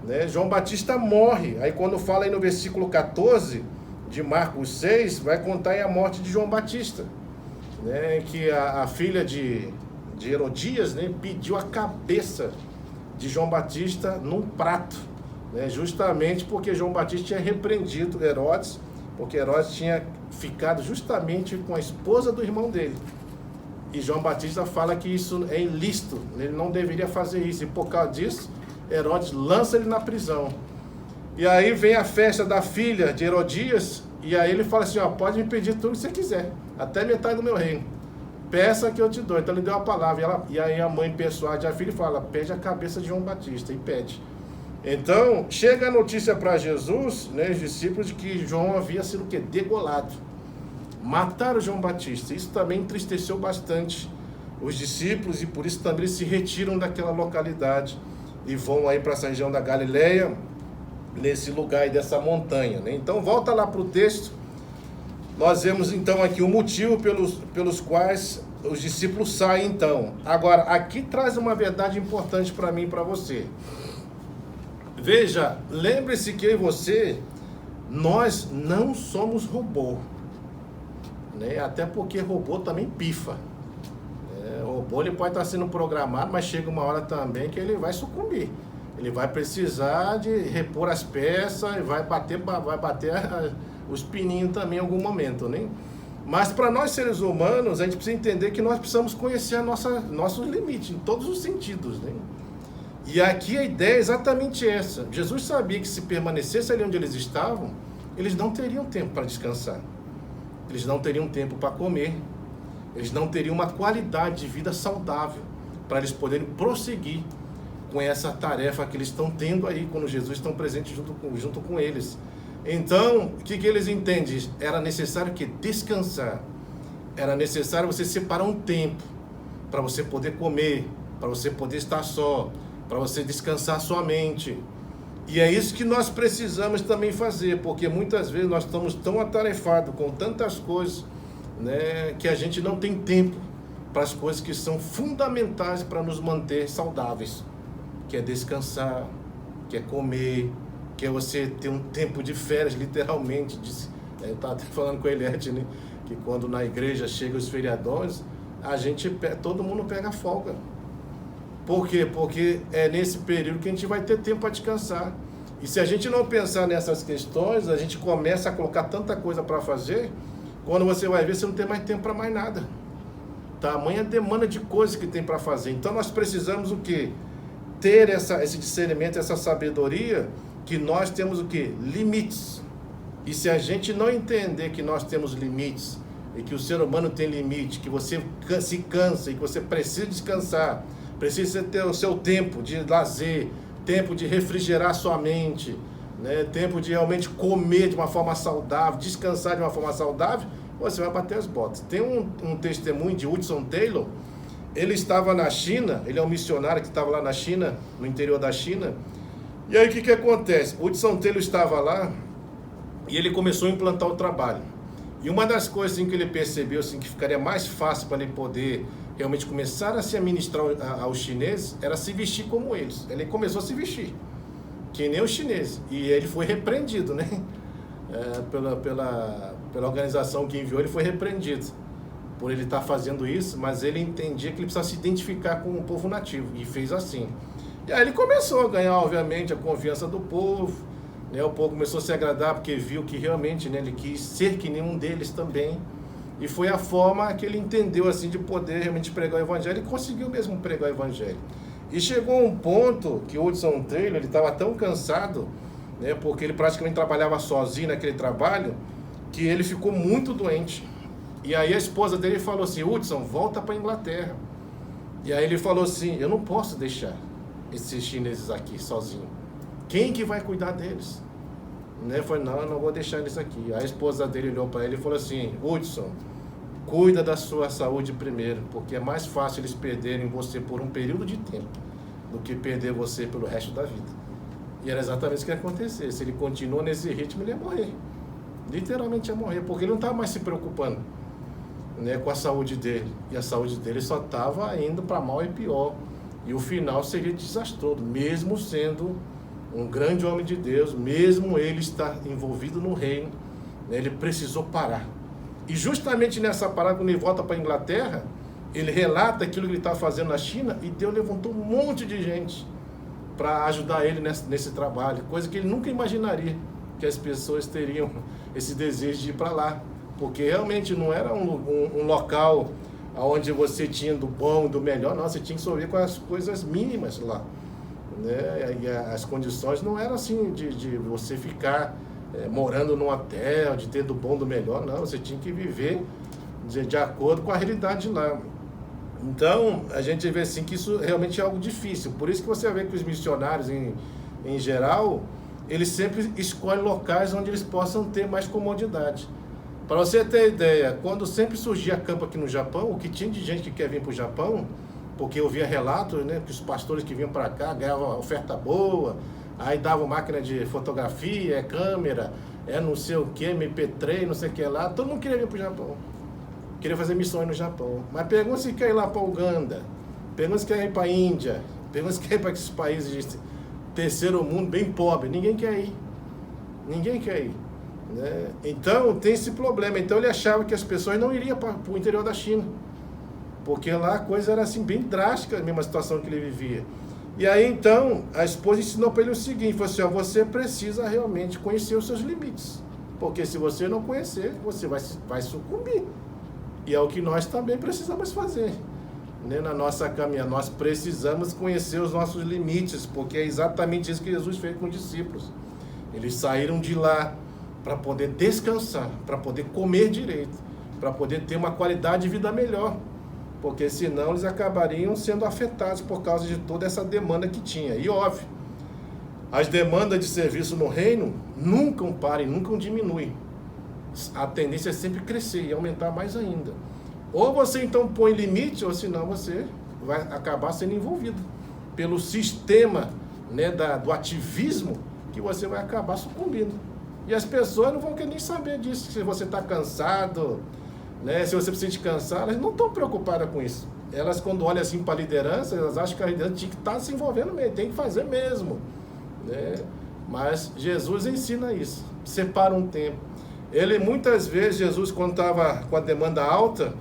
S3: Né? João Batista morre. Aí quando fala aí no versículo 14 de Marcos 6, vai contar aí a morte de João Batista. Né? Que a filha de Herodias, né, pediu a cabeça de João Batista num prato. Né? Justamente porque João Batista tinha repreendido Herodes, porque Herodes tinha ficado justamente com a esposa do irmão dele. E João Batista fala que isso é ilícito, ele não deveria fazer isso. E por causa disso, Herodes lança ele na prisão. E aí vem a festa da filha de Herodias, e aí ele fala assim, ó, pode me pedir tudo que você quiser, até metade do meu reino. Peça que eu te dou. Então ele deu a palavra, e aí a mãe persuade a filha e fala, pede a cabeça de João Batista, e pede. Então, chega a notícia para Jesus, né, os discípulos, de que João havia sido o quê? Degolado. Mataram João Batista. Isso também entristeceu bastante os discípulos e por isso também eles se retiram daquela localidade e vão aí para essa região da Galileia, nesse lugar aí dessa montanha. Né? Então, volta lá para o texto. Nós vemos então aqui o motivo pelos quais os discípulos saem então. Agora, aqui traz uma verdade importante para mim e para você. Veja, lembre-se que eu e você, nós não somos robô, né? Até porque robô também pifa. O robô ele pode estar sendo programado, mas chega uma hora também que ele vai sucumbir. Ele vai precisar de repor as peças e vai bater os pininhos também em algum momento, né? Mas para nós seres humanos, a gente precisa entender que nós precisamos conhecer nossos limites, em todos os sentidos, né? E aqui a ideia é exatamente essa. Jesus sabia que se permanecesse ali onde eles estavam, eles não teriam tempo para descansar. Eles não teriam tempo para comer. Eles não teriam uma qualidade de vida saudável para eles poderem prosseguir com essa tarefa que eles estão tendo aí, quando Jesus está presente junto com eles. Então, o que eles entendem? Era necessário que descansar. Era necessário você separar um tempo para você poder comer, para você poder estar só, para você descansar sua mente. E é isso que nós precisamos também fazer, porque muitas vezes nós estamos tão atarefados com tantas coisas, né, que a gente não tem tempo para as coisas que são fundamentais para nos manter saudáveis, que é descansar, que é comer, que é você ter um tempo de férias, literalmente. Eu estava até falando com a Eliette, né, que quando na igreja chegam os feriadões, todo mundo pega folga. Por quê? Porque é nesse período que a gente vai ter tempo para descansar. E se a gente não pensar nessas questões, a gente começa a colocar tanta coisa para fazer, quando você vai ver, você não tem mais tempo para mais nada. Tamanha demanda de coisas que tem para fazer. Então nós precisamos o quê? Ter esse discernimento, essa sabedoria, que nós temos o quê? Limites. E se a gente não entender que nós temos limites, e que o ser humano tem limite, que você se cansa e que você precisa descansar, precisa ter o seu tempo de lazer, tempo de refrigerar sua mente, né? Tempo de realmente comer de uma forma saudável, descansar de uma forma saudável, você vai bater as botas. Tem um testemunho de Hudson Taylor. Ele estava na China, ele é um missionário que estava lá na China, no interior da China. E aí o que acontece? Hudson Taylor estava lá e ele começou a implantar o trabalho. E uma das coisas assim, que ele percebeu assim, que ficaria mais fácil para ele poder realmente começar a se administrar aos chineses, era se vestir como eles. Ele começou a se vestir, que nem os chineses. E ele foi repreendido, né? Pela organização que enviou, ele foi repreendido por ele estar fazendo isso, mas ele entendia que ele precisava se identificar com o povo nativo, e fez assim. E aí ele começou a ganhar, obviamente, a confiança do povo, né? O povo começou a se agradar, porque viu que realmente, né, ele quis ser que nenhum deles também. E foi a forma que ele entendeu assim de poder realmente pregar o evangelho, e conseguiu mesmo pregar o evangelho. E chegou a um ponto que o Hudson Taylor, ele estava tão cansado, né, porque ele praticamente trabalhava sozinho naquele trabalho, que ele ficou muito doente. E aí a esposa dele falou assim: Hudson, volta para a Inglaterra. E aí ele falou assim: eu não posso deixar esses chineses aqui sozinhos. Quem que vai cuidar deles? Né? Falei, não, eu não vou deixar eles aqui. A esposa dele olhou para ele e falou assim: Hudson, cuida da sua saúde primeiro, porque é mais fácil eles perderem você por um período de tempo do que perder você pelo resto da vida. E era exatamente isso que ia acontecer. Se ele continua nesse ritmo, ele ia morrer. Literalmente ia morrer, porque ele não estava mais se preocupando, né, com a saúde dele. E a saúde dele só estava indo para mal e pior. E o final seria desastroso, mesmo sendo um grande homem de Deus, mesmo ele estar envolvido no reino, né, ele precisou parar. E justamente nessa parada, quando ele volta para a Inglaterra, ele relata aquilo que ele estava fazendo na China, e Deus levantou um monte de gente para ajudar ele nesse trabalho, coisa que ele nunca imaginaria que as pessoas teriam esse desejo de ir para lá, porque realmente não era um local onde você tinha do bom, do melhor, não, você tinha que sofrer com as coisas mínimas lá, né? E as condições não eram assim de você ficar morando num hotel, de ter do bom, do melhor, não, você tinha que viver de acordo com a realidade lá. Então, a gente vê assim que isso realmente é algo difícil. Por isso que você vê que os missionários, em geral, eles sempre escolhem locais onde eles possam ter mais comodidade. Para você ter ideia, quando sempre surgia campo aqui no Japão, o que tinha de gente que quer vir para o Japão, porque eu via relatos, né, que os pastores que vinham para cá ganhavam oferta boa, aí davam máquina de fotografia, câmera, não sei o que, MP3, não sei o que lá, todo mundo queria vir para o Japão. Queria fazer missões no Japão. Mas pergunta se quer ir lá para Uganda, pergunta se quer ir para a Índia, pergunta se quer ir para esses países de terceiro mundo, bem pobre. Ninguém quer ir. Ninguém quer ir, né? Então, tem esse problema. Então, ele achava que as pessoas não iriam para o interior da China, porque lá a coisa era assim, bem drástica, a mesma situação que ele vivia. E aí, então, a esposa ensinou para ele o seguinte, falou assim, ó, você precisa realmente conhecer os seus limites, porque se você não conhecer, você vai sucumbir. E é o que nós também precisamos fazer, né? Na nossa caminhada, nós precisamos conhecer os nossos limites, porque é exatamente isso que Jesus fez com os discípulos. Eles saíram de lá para poder descansar, para poder comer direito, para poder ter uma qualidade de vida melhor, porque senão eles acabariam sendo afetados por causa de toda essa demanda que tinha. E óbvio, as demandas de serviço no reino nunca param, nunca diminuem. A tendência é sempre crescer e aumentar mais ainda. Ou você então põe limite, ou senão você vai acabar sendo envolvido pelo sistema, né, do ativismo, que você vai acabar sucumbindo. E as pessoas não vão querer nem saber disso, se você está cansado, né, se você precisa descansar, elas não estão preocupadas com isso. Elas, quando olham assim para a liderança, elas acham que a liderança tinha que estar se envolvendo mesmo, tem que fazer mesmo, né? Mas Jesus ensina isso, separa um tempo. Ele, muitas vezes, Jesus, quando estava com a demanda alta,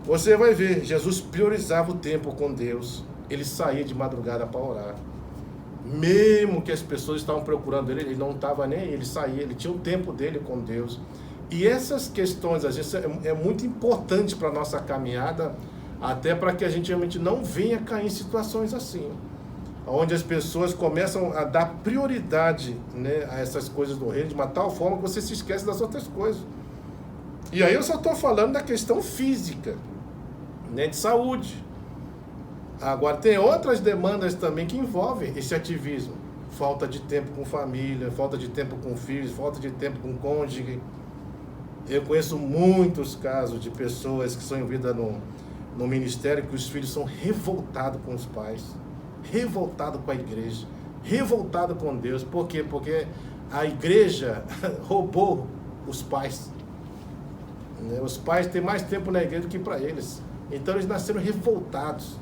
S3: você vai ver, Jesus priorizava o tempo com Deus. Ele saía de madrugada para orar. Mesmo que as pessoas estavam procurando ele não estava nem aí, ele saía, ele tinha o tempo dele com Deus. E essas questões, às vezes, é muito importante para a nossa caminhada, até para que a gente realmente não venha cair em situações assim, onde as pessoas começam a dar prioridade, né, a essas coisas do reino, de uma tal forma que você se esquece das outras coisas. E aí eu só estou falando da questão física, né, de saúde. Agora, tem outras demandas também que envolvem esse ativismo. Falta de tempo com família, falta de tempo com filhos, falta de tempo com cônjuge. Eu conheço muitos casos de pessoas que são envolvidas no ministério, que os filhos são revoltados com os pais, revoltado com a igreja, revoltado com Deus. Por quê? Porque a igreja roubou os pais, né? Os pais têm mais tempo na igreja do que para eles. Então eles nasceram revoltados.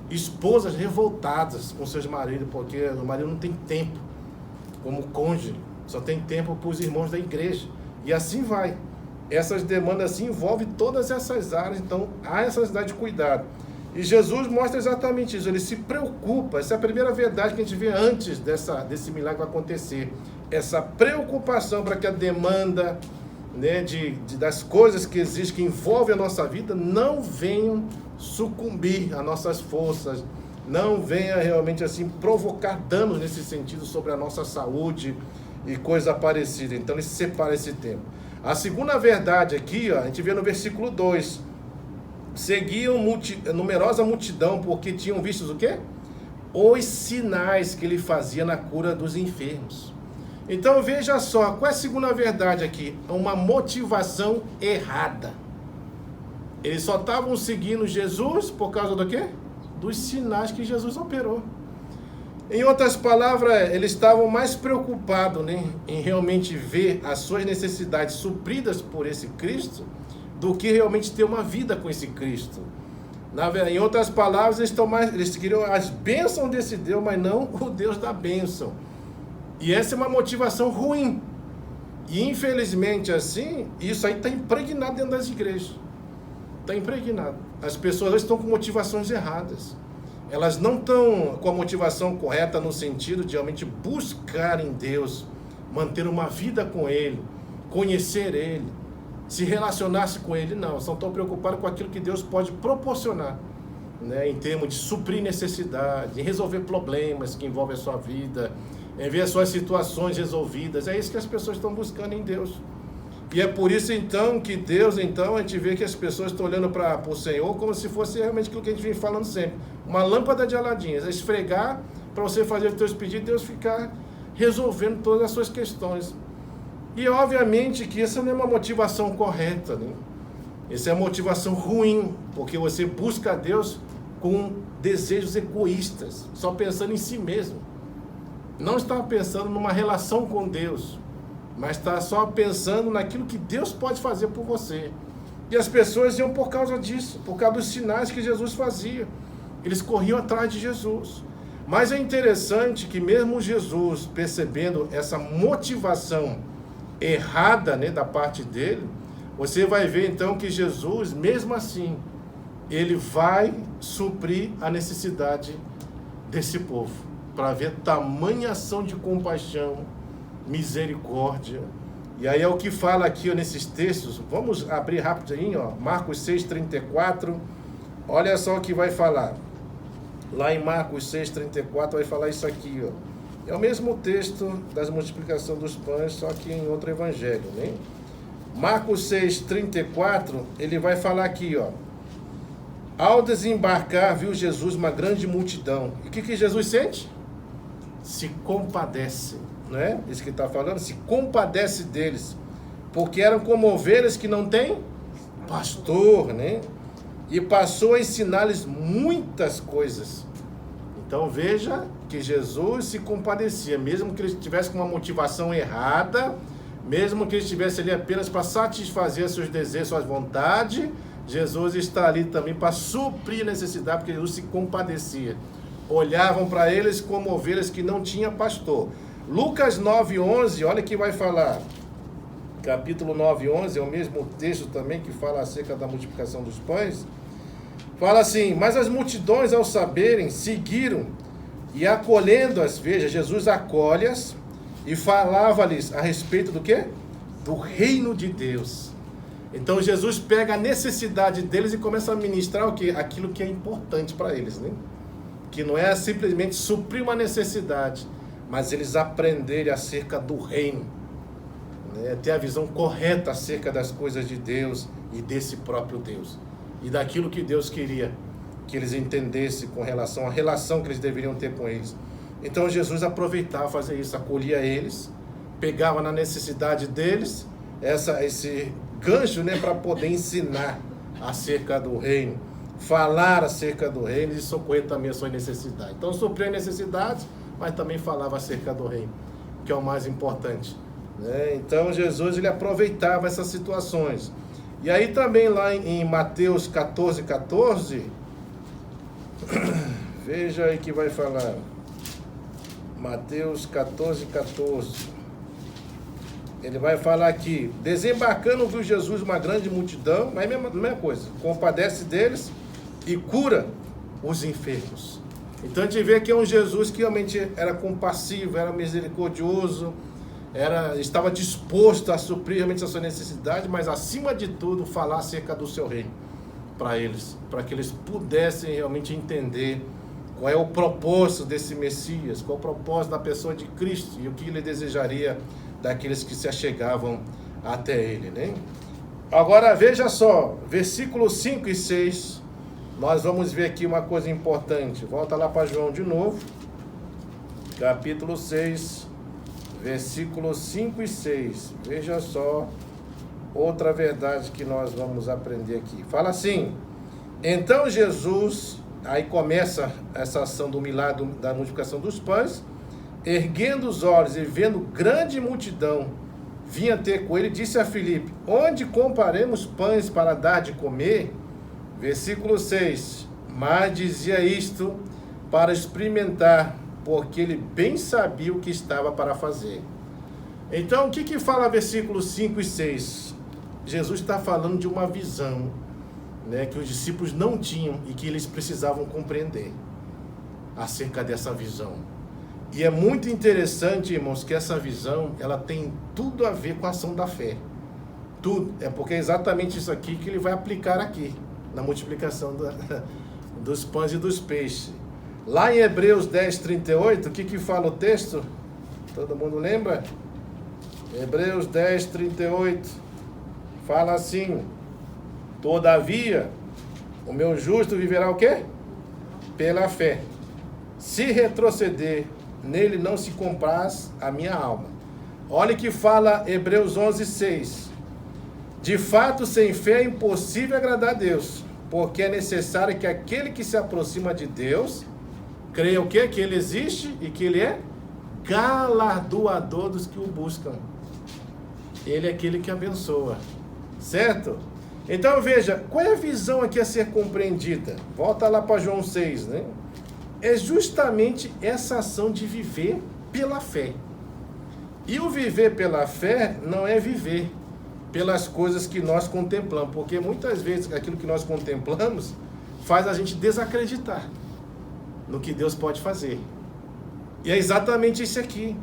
S3: Esposas revoltadas com seus maridos, porque o marido não tem tempo como cônjuge, só tem tempo para os irmãos da igreja. E assim vai. Essas demandas assim envolvem todas essas áreas, então há essa necessidade de cuidado. E Jesus mostra exatamente isso, ele se preocupa. Essa é a primeira verdade que a gente vê antes desse milagre acontecer. Essa preocupação para que a demanda, né, das coisas que existem, que envolvem a nossa vida, não venham sucumbir às nossas forças, não venha realmente assim provocar danos nesse sentido sobre a nossa saúde e coisa parecida. Então ele separa esse tempo. A segunda verdade aqui, ó, a gente vê no versículo 2. Seguiam numerosa multidão, porque tinham visto o quê? Os sinais que ele fazia na cura dos enfermos. Então veja só, qual é a segunda verdade aqui? Uma motivação errada. Eles só estavam seguindo Jesus por causa do quê? Dos sinais que Jesus operou. Em outras palavras, eles estavam mais preocupados, né, em realmente ver as suas necessidades supridas por esse Cristo, do que realmente ter uma vida com esse Cristo. Em outras palavras, eles queriam as bênçãos desse Deus, mas não o Deus da bênção. E essa é uma motivação ruim. E infelizmente assim, isso aí está impregnado dentro das igrejas. Está impregnado. As pessoas estão com motivações erradas. Elas não estão com a motivação correta no sentido de realmente buscar em Deus, manter uma vida com Ele, conhecer Ele, se relacionar-se com Ele. Não, só estão preocupados com aquilo que Deus pode proporcionar, né, em termos de suprir necessidade, em resolver problemas que envolvem a sua vida, em ver as suas situações resolvidas. É isso que as pessoas estão buscando em Deus. E é por isso, então, que Deus, então, a gente vê que as pessoas estão olhando para o Senhor como se fosse realmente aquilo que a gente vem falando sempre. Uma lâmpada de Aladim, é esfregar para você fazer os teus pedidos e Deus ficar resolvendo todas as suas questões. E, obviamente, que essa não é uma motivação correta, né? Essa é uma motivação ruim, porque você busca a Deus com desejos egoístas, só pensando em si mesmo. Não está pensando numa relação com Deus, mas está só pensando naquilo que Deus pode fazer por você. E as pessoas iam por causa disso, por causa dos sinais que Jesus fazia. Eles corriam atrás de Jesus. Mas é interessante que mesmo Jesus, percebendo essa motivação errada, né, da parte dele, você vai ver então que Jesus, mesmo assim, ele vai suprir a necessidade desse povo, para ver tamanha ação de compaixão, misericórdia. E aí é o que fala aqui, ó, nesses textos. Vamos abrir rapidinho, ó, Marcos 6,34. Olha só o que vai falar. Lá em Marcos 6,34 vai falar isso aqui, ó. É o mesmo texto das multiplicações dos pães, só que em outro evangelho, né? Marcos 6,34, ele vai falar aqui, ó. Ao desembarcar, viu Jesus uma grande multidão. E o que Jesus sente? Se compadece. Não é? Isso que está falando, se compadece deles, porque eram como ovelhas que não têm pastor, né? E passou a ensinar-lhes muitas coisas. Então veja que Jesus se compadecia, mesmo que ele estivesse com uma motivação errada, mesmo que ele estivesse ali apenas para satisfazer seus desejos, suas vontades, Jesus está ali também para suprir a necessidade, porque Jesus se compadecia. Olhavam para eles como ovelhas que não tinham pastor. Lucas 9,11, olha que vai falar. Capítulo 9,11 é o mesmo texto também que fala acerca da multiplicação dos pães. Fala assim: mas as multidões, ao saberem, seguiram, e acolhendo-as, veja, Jesus acolhe-as e falava-lhes a respeito do quê? Do reino de Deus. Então Jesus pega a necessidade deles e começa a ministrar o quê? Aquilo que é importante para eles, né? Que não é simplesmente suprir uma necessidade, mas eles aprenderem acerca do reino, né? Ter a visão correta acerca das coisas de Deus e desse próprio Deus, e daquilo que Deus queria que eles entendessem com relação à relação que eles deveriam ter com eles. Então Jesus aproveitava fazer isso, acolhia eles, pegava na necessidade deles esse gancho, né, para poder ensinar acerca do reino, falar acerca do reino e socorrer também a sua necessidade. Então supria necessidades, mas também falava acerca do reino, que é o mais importante, né? Então Jesus, ele aproveitava essas situações. E aí também lá em Mateus 14,14, veja aí que vai falar. Mateus 14,14. Ele vai falar aqui: desembarcando, viu Jesus uma grande multidão, mas a mesma coisa, compadece deles e cura os enfermos. Então a gente vê que é um Jesus que realmente era compassivo, era misericordioso, estava disposto a suprir realmente a sua necessidade, mas acima de tudo falar acerca do seu reino para eles, para que eles pudessem realmente entender qual é o propósito desse Messias, qual é o propósito da pessoa de Cristo e o que ele desejaria daqueles que se achegavam até ele, né? Agora veja só, versículos 5 e 6, nós vamos ver aqui uma coisa importante. Volta lá para João de novo, capítulo 6, versículos 5 e 6. Veja só outra verdade que nós vamos aprender aqui. Fala assim: então Jesus, aí começa essa ação do milagre da multiplicação dos pães, erguendo os olhos e vendo grande multidão, vinha ter com ele, disse a Filipe: onde compraremos pães para dar de comer? Versículo 6, mas dizia isto para experimentar, porque ele bem sabia o que estava para fazer. Então, o que fala versículos 5 e 6? Jesus está falando de uma visão, né, que os discípulos não tinham e que eles precisavam compreender acerca dessa visão. E é muito interessante, irmãos, que essa visão, ela tem tudo a ver com a ação da fé. Tudo. É porque é exatamente isso aqui que ele vai aplicar aqui, na multiplicação dos pães e dos peixes. Lá em Hebreus 10, 38, o que fala o texto? Todo mundo lembra? Hebreus 10, 38. Fala assim: todavia, o meu justo viverá o quê? Pela fé. Se retroceder, nele não se compraz a minha alma. Olha que fala Hebreus 11, 6. De fato, sem fé é impossível agradar a Deus, porque é necessário que aquele que se aproxima de Deus creia o quê? Que ele existe e que ele é galardoador dos que o buscam. Ele é aquele que abençoa, certo? Então veja, qual é a visão aqui a ser compreendida? Volta lá para João 6, né? É justamente essa ação de viver pela fé. E o viver pela fé não é viver pelas coisas que nós contemplamos, porque muitas vezes aquilo que nós contemplamos faz a gente desacreditar no que Deus pode fazer. E é exatamente isso aqui.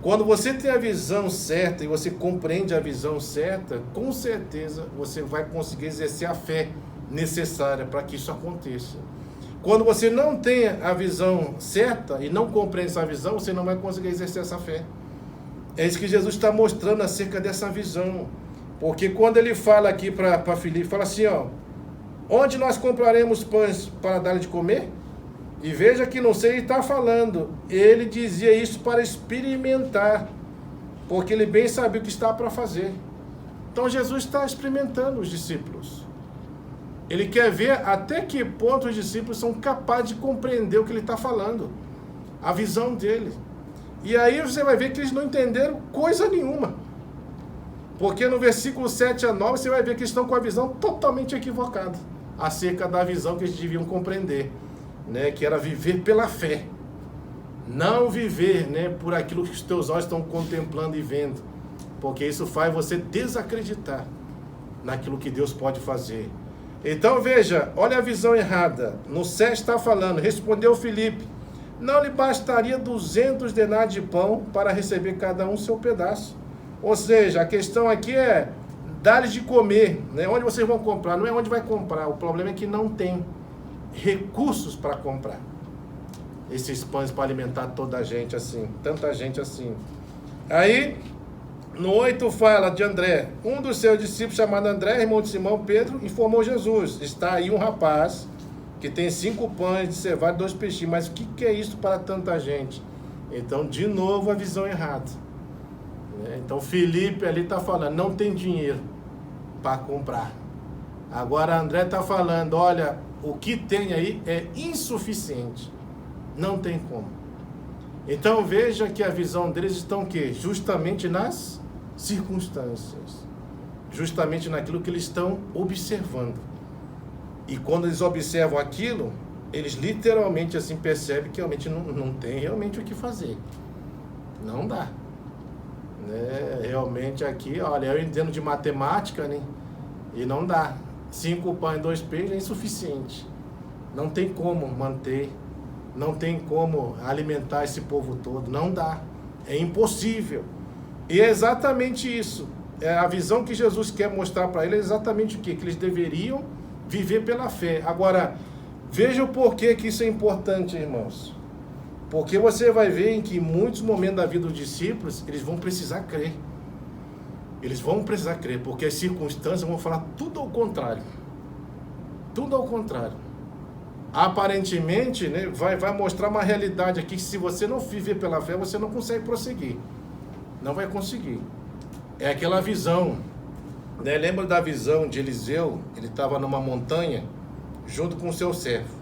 S3: Quando você tem a visão certa e você compreende a visão certa, com certeza você vai conseguir exercer a fé necessária para que isso aconteça. Quando você não tem a visão certa e não compreende essa visão, você não vai conseguir exercer essa fé. É isso que Jesus está mostrando acerca dessa visão. Porque quando ele fala aqui para Filipe, fala assim, ó: onde nós compraremos pães para dar de comer? E veja que não sei, ele está falando, ele dizia isso para experimentar, porque ele bem sabia o que estava para fazer. Então Jesus está experimentando os discípulos. Ele quer ver até que ponto os discípulos são capazes de compreender o que ele está falando, a visão dele. E aí você vai ver que eles não entenderam coisa nenhuma. Porque no versículo 7 a 9 você vai ver que eles estão com a visão totalmente equivocada acerca da visão que eles deviam compreender, né, que era viver pela fé, não viver, né, por aquilo que os teus olhos estão contemplando e vendo, porque isso faz você desacreditar naquilo que Deus pode fazer. Então veja, olha a visão errada. No 7 está falando: respondeu Filipe: não lhe bastaria 200 denários de pão para receber cada um seu pedaço. Ou seja, a questão aqui é dar-lhes de comer, né? Onde vocês vão comprar? Não é onde vai comprar, o problema é que não tem recursos para comprar esses pães para alimentar toda a gente assim, tanta gente assim. Aí no 8 fala de André: um dos seus discípulos, chamado André, irmão de Simão Pedro, informou Jesus: está aí um rapaz que tem 5 pães de cevada e 2 peixinhos, mas o que é isso para tanta gente? Então de novo a visão errada. Então Filipe ali está falando, não tem dinheiro para comprar. Agora André está falando, olha, o que tem aí é insuficiente, não tem como. Então veja que a visão deles está o quê? Justamente nas circunstâncias, justamente naquilo que eles estão observando. E quando eles observam aquilo, eles literalmente assim percebem que realmente não tem realmente o que fazer, não dá. Realmente aqui, olha, eu entendo de matemática, né? E não dá. 5 pães e 2 peixes é insuficiente. Não tem como manter, não tem como alimentar esse povo todo, não dá. É impossível. E é exatamente isso. A visão que Jesus quer mostrar para eles é exatamente o quê? Que eles deveriam viver pela fé. Agora, veja o porquê que isso é importante, irmãos. Porque você vai ver em que em muitos momentos da vida dos discípulos, eles vão precisar crer. Eles vão precisar crer, porque as circunstâncias vão falar tudo ao contrário. Tudo ao contrário. Aparentemente, né, vai mostrar uma realidade aqui que se você não viver pela fé, você não consegue prosseguir. Não vai conseguir. É aquela visão Né? Lembra da visão de Eliseu? Ele estava numa montanha junto com o seu servo.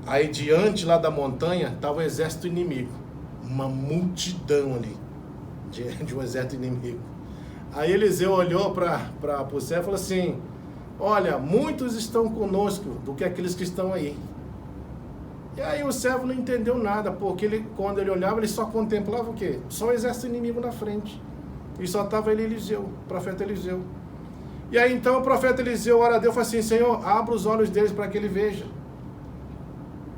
S3: Aí diante lá da montanha estava o exército inimigo. Uma multidão ali de um exército inimigo. Aí Eliseu olhou para o servo e falou assim: olha, muitos estão conosco do que aqueles que estão aí. E aí o servo não entendeu nada, porque quando ele olhava, ele só contemplava o quê? Só o exército inimigo na frente. E só estava ele, Eliseu, o profeta Eliseu. E aí então o profeta Eliseu ora a Deus e falou assim: Senhor, abra os olhos deles para que ele veja.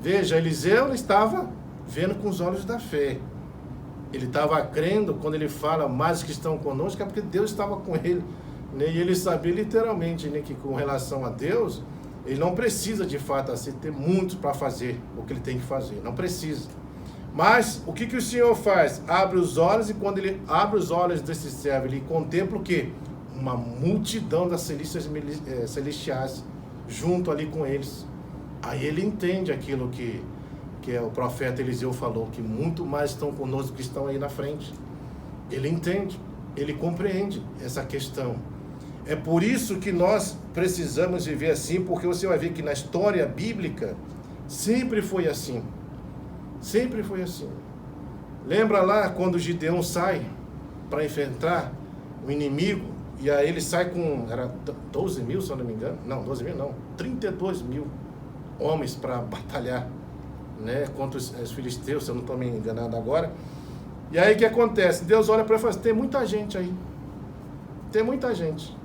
S3: Veja, Eliseu estava vendo com os olhos da fé. Ele estava crendo quando ele fala mais que estão conosco, é porque Deus estava com ele. Né? E ele sabia literalmente, né, que com relação a Deus, ele não precisa de fato assim, ter muito para fazer o que ele tem que fazer. Não precisa. Mas o que o Senhor faz? Abre os olhos, e quando ele abre os olhos desse servo, ele contempla o quê? Uma multidão das celestiais junto ali com eles. Aí ele entende aquilo que o profeta Eliseu falou, que muito mais estão conosco que estão aí na frente. Ele entende, ele compreende essa questão. É por isso que nós precisamos viver assim, porque você vai ver que na história bíblica sempre foi assim. Sempre foi assim. Lembra lá quando Gideão sai para enfrentar o inimigo, e aí ele sai com, era 12 mil, se eu não me engano, não, 12 mil não, 32 mil homens para batalhar, né, contra os filisteus, se eu não estou me enganando agora. E aí o que acontece? Deus olha para ele e fala assim: tem muita gente aí, tem muita gente,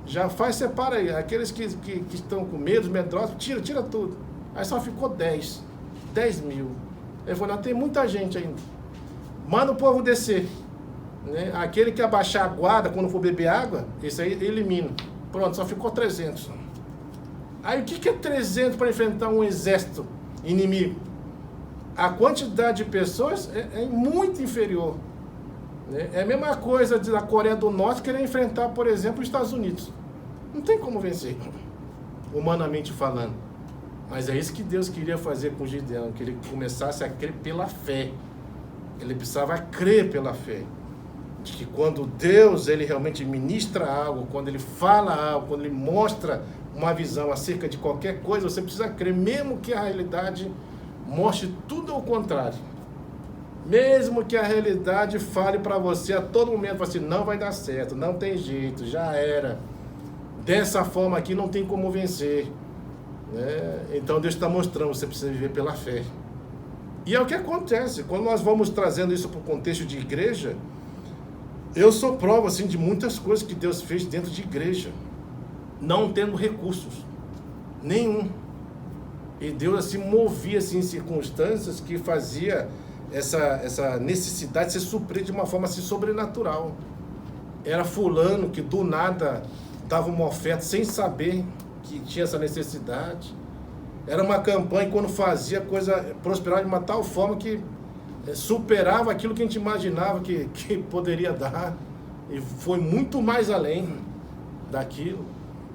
S3: já faz, separa aí, aqueles que estão com medo, medrosos, tira tudo. Aí só ficou 10 mil. Ele falou: não, tem muita gente ainda, manda o povo descer, né? Aquele que abaixar a guarda quando for beber água, esse aí elimina. Pronto, só ficou 300. Aí o que é 300 para enfrentar um exército inimigo? A quantidade de pessoas é muito inferior, né? É a mesma coisa da Coreia do Norte querer enfrentar, por exemplo, os Estados Unidos. Não tem como vencer, humanamente falando. Mas é isso que Deus queria fazer com Gideão, que ele começasse a crer pela fé. Ele precisava crer pela fé. De que quando Deus ele realmente ministra algo, quando ele fala algo, quando ele mostra uma visão acerca de qualquer coisa, você precisa crer, mesmo que a realidade mostre tudo ao contrário. Mesmo que a realidade fale para você a todo momento, assim, não vai dar certo, não tem jeito, já era. Dessa forma aqui não tem como vencer. Né? Então Deus está mostrando, você precisa viver pela fé. E é o que acontece, quando nós vamos trazendo isso para o contexto de igreja, eu sou prova assim, de muitas coisas que Deus fez dentro de igreja, não tendo recursos nenhum. E Deus assim movia assim, circunstâncias que fazia essa necessidade ser suprida de uma forma assim, sobrenatural. Era fulano que do nada dava uma oferta sem saber que tinha essa necessidade. Era uma campanha, quando fazia, a coisa prosperava de uma tal forma que superava aquilo que a gente imaginava que poderia dar, e foi muito mais além daquilo.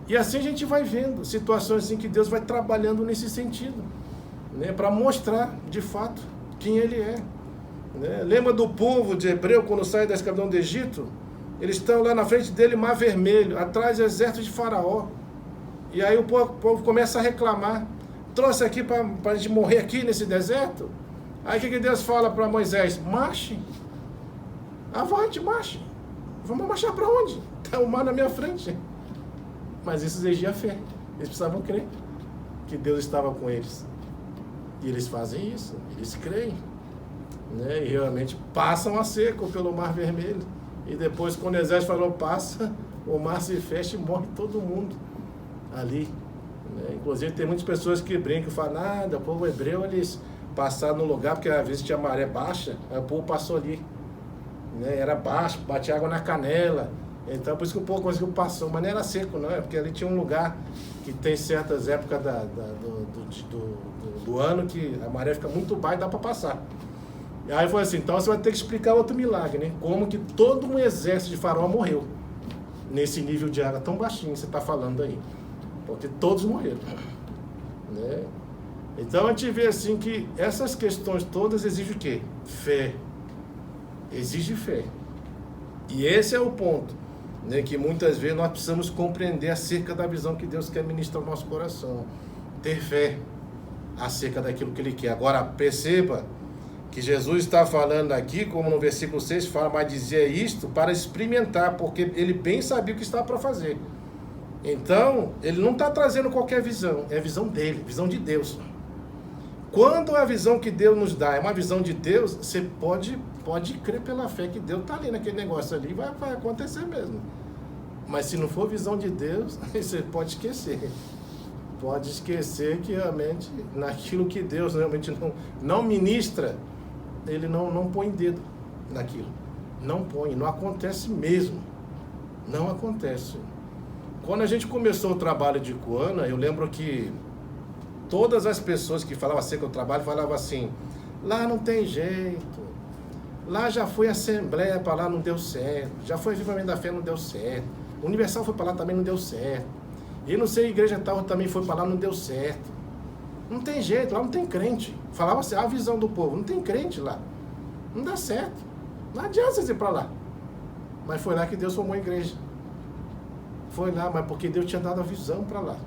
S3: E assim a gente vai vendo situações assim que Deus vai trabalhando nesse sentido, né, para mostrar de fato quem Ele é. Né? Lembra do povo de Hebreu quando sai da escravidão do Egito? Eles estão lá na frente dele, Mar Vermelho, atrás exército de Faraó. E aí o povo começa a reclamar: trouxe aqui para a gente morrer aqui nesse deserto? Aí o que Deus fala para Moisés? Marche, avante, marche. Vamos marchar para onde? Está o mar na minha frente. Mas isso exigia fé. Eles precisavam crer que Deus estava com eles. E eles fazem isso, eles creem, né? E realmente passam a seco pelo Mar Vermelho. E depois, quando o exército falou passa, o mar se fecha e morre todo mundo ali. Né? Inclusive tem muitas pessoas que brincam e falam: nada, o povo hebreu, eles passaram no lugar, porque às vezes tinha maré baixa, aí o povo passou ali, né? Era baixo, batia água na canela, então por isso que o povo conseguiu passar, mas não era seco não, é porque ali tinha um lugar que tem certas épocas do ano que a maré fica muito baixa e dá para passar. E aí foi assim: então você vai ter que explicar outro milagre, né? Como que todo um exército de Faraó morreu nesse nível de água tão baixinho que você está falando aí, porque todos morreram, né? Então a gente vê assim que essas questões todas exigem o quê? Fé. Exige fé. E esse é o ponto, né, que muitas vezes nós precisamos compreender acerca da visão que Deus quer ministrar no nosso coração. Ter fé acerca daquilo que Ele quer. Agora, perceba que Jesus está falando aqui, como no versículo 6 fala, mas dizia isto para experimentar, porque Ele bem sabia o que estava para fazer. Então, Ele não está trazendo qualquer visão, é a visão dEle, visão de Deus. Quando a visão que Deus nos dá é uma visão de Deus, você pode crer pela fé que Deus está ali naquele negócio ali, vai acontecer mesmo. Mas se não for visão de Deus, você pode esquecer. Pode esquecer que realmente naquilo que Deus realmente não ministra, Ele não põe dedo naquilo. Não põe, não acontece mesmo. Não acontece. Quando a gente começou o trabalho de Coana, eu lembro que todas as pessoas que falavam acerca do trabalho falavam assim, lá não tem jeito, lá já foi Assembleia para lá, não deu certo, já foi Avivamento da Fé, não deu certo, Universal foi para lá, também não deu certo, e não sei, Igreja tal também foi para lá, não deu certo, não tem jeito, lá não tem crente. Falava assim, a visão do povo, não tem crente lá, não dá certo, não adianta você ir para lá. Mas foi lá que Deus formou a igreja. Foi lá, mas porque Deus tinha dado a visão para lá,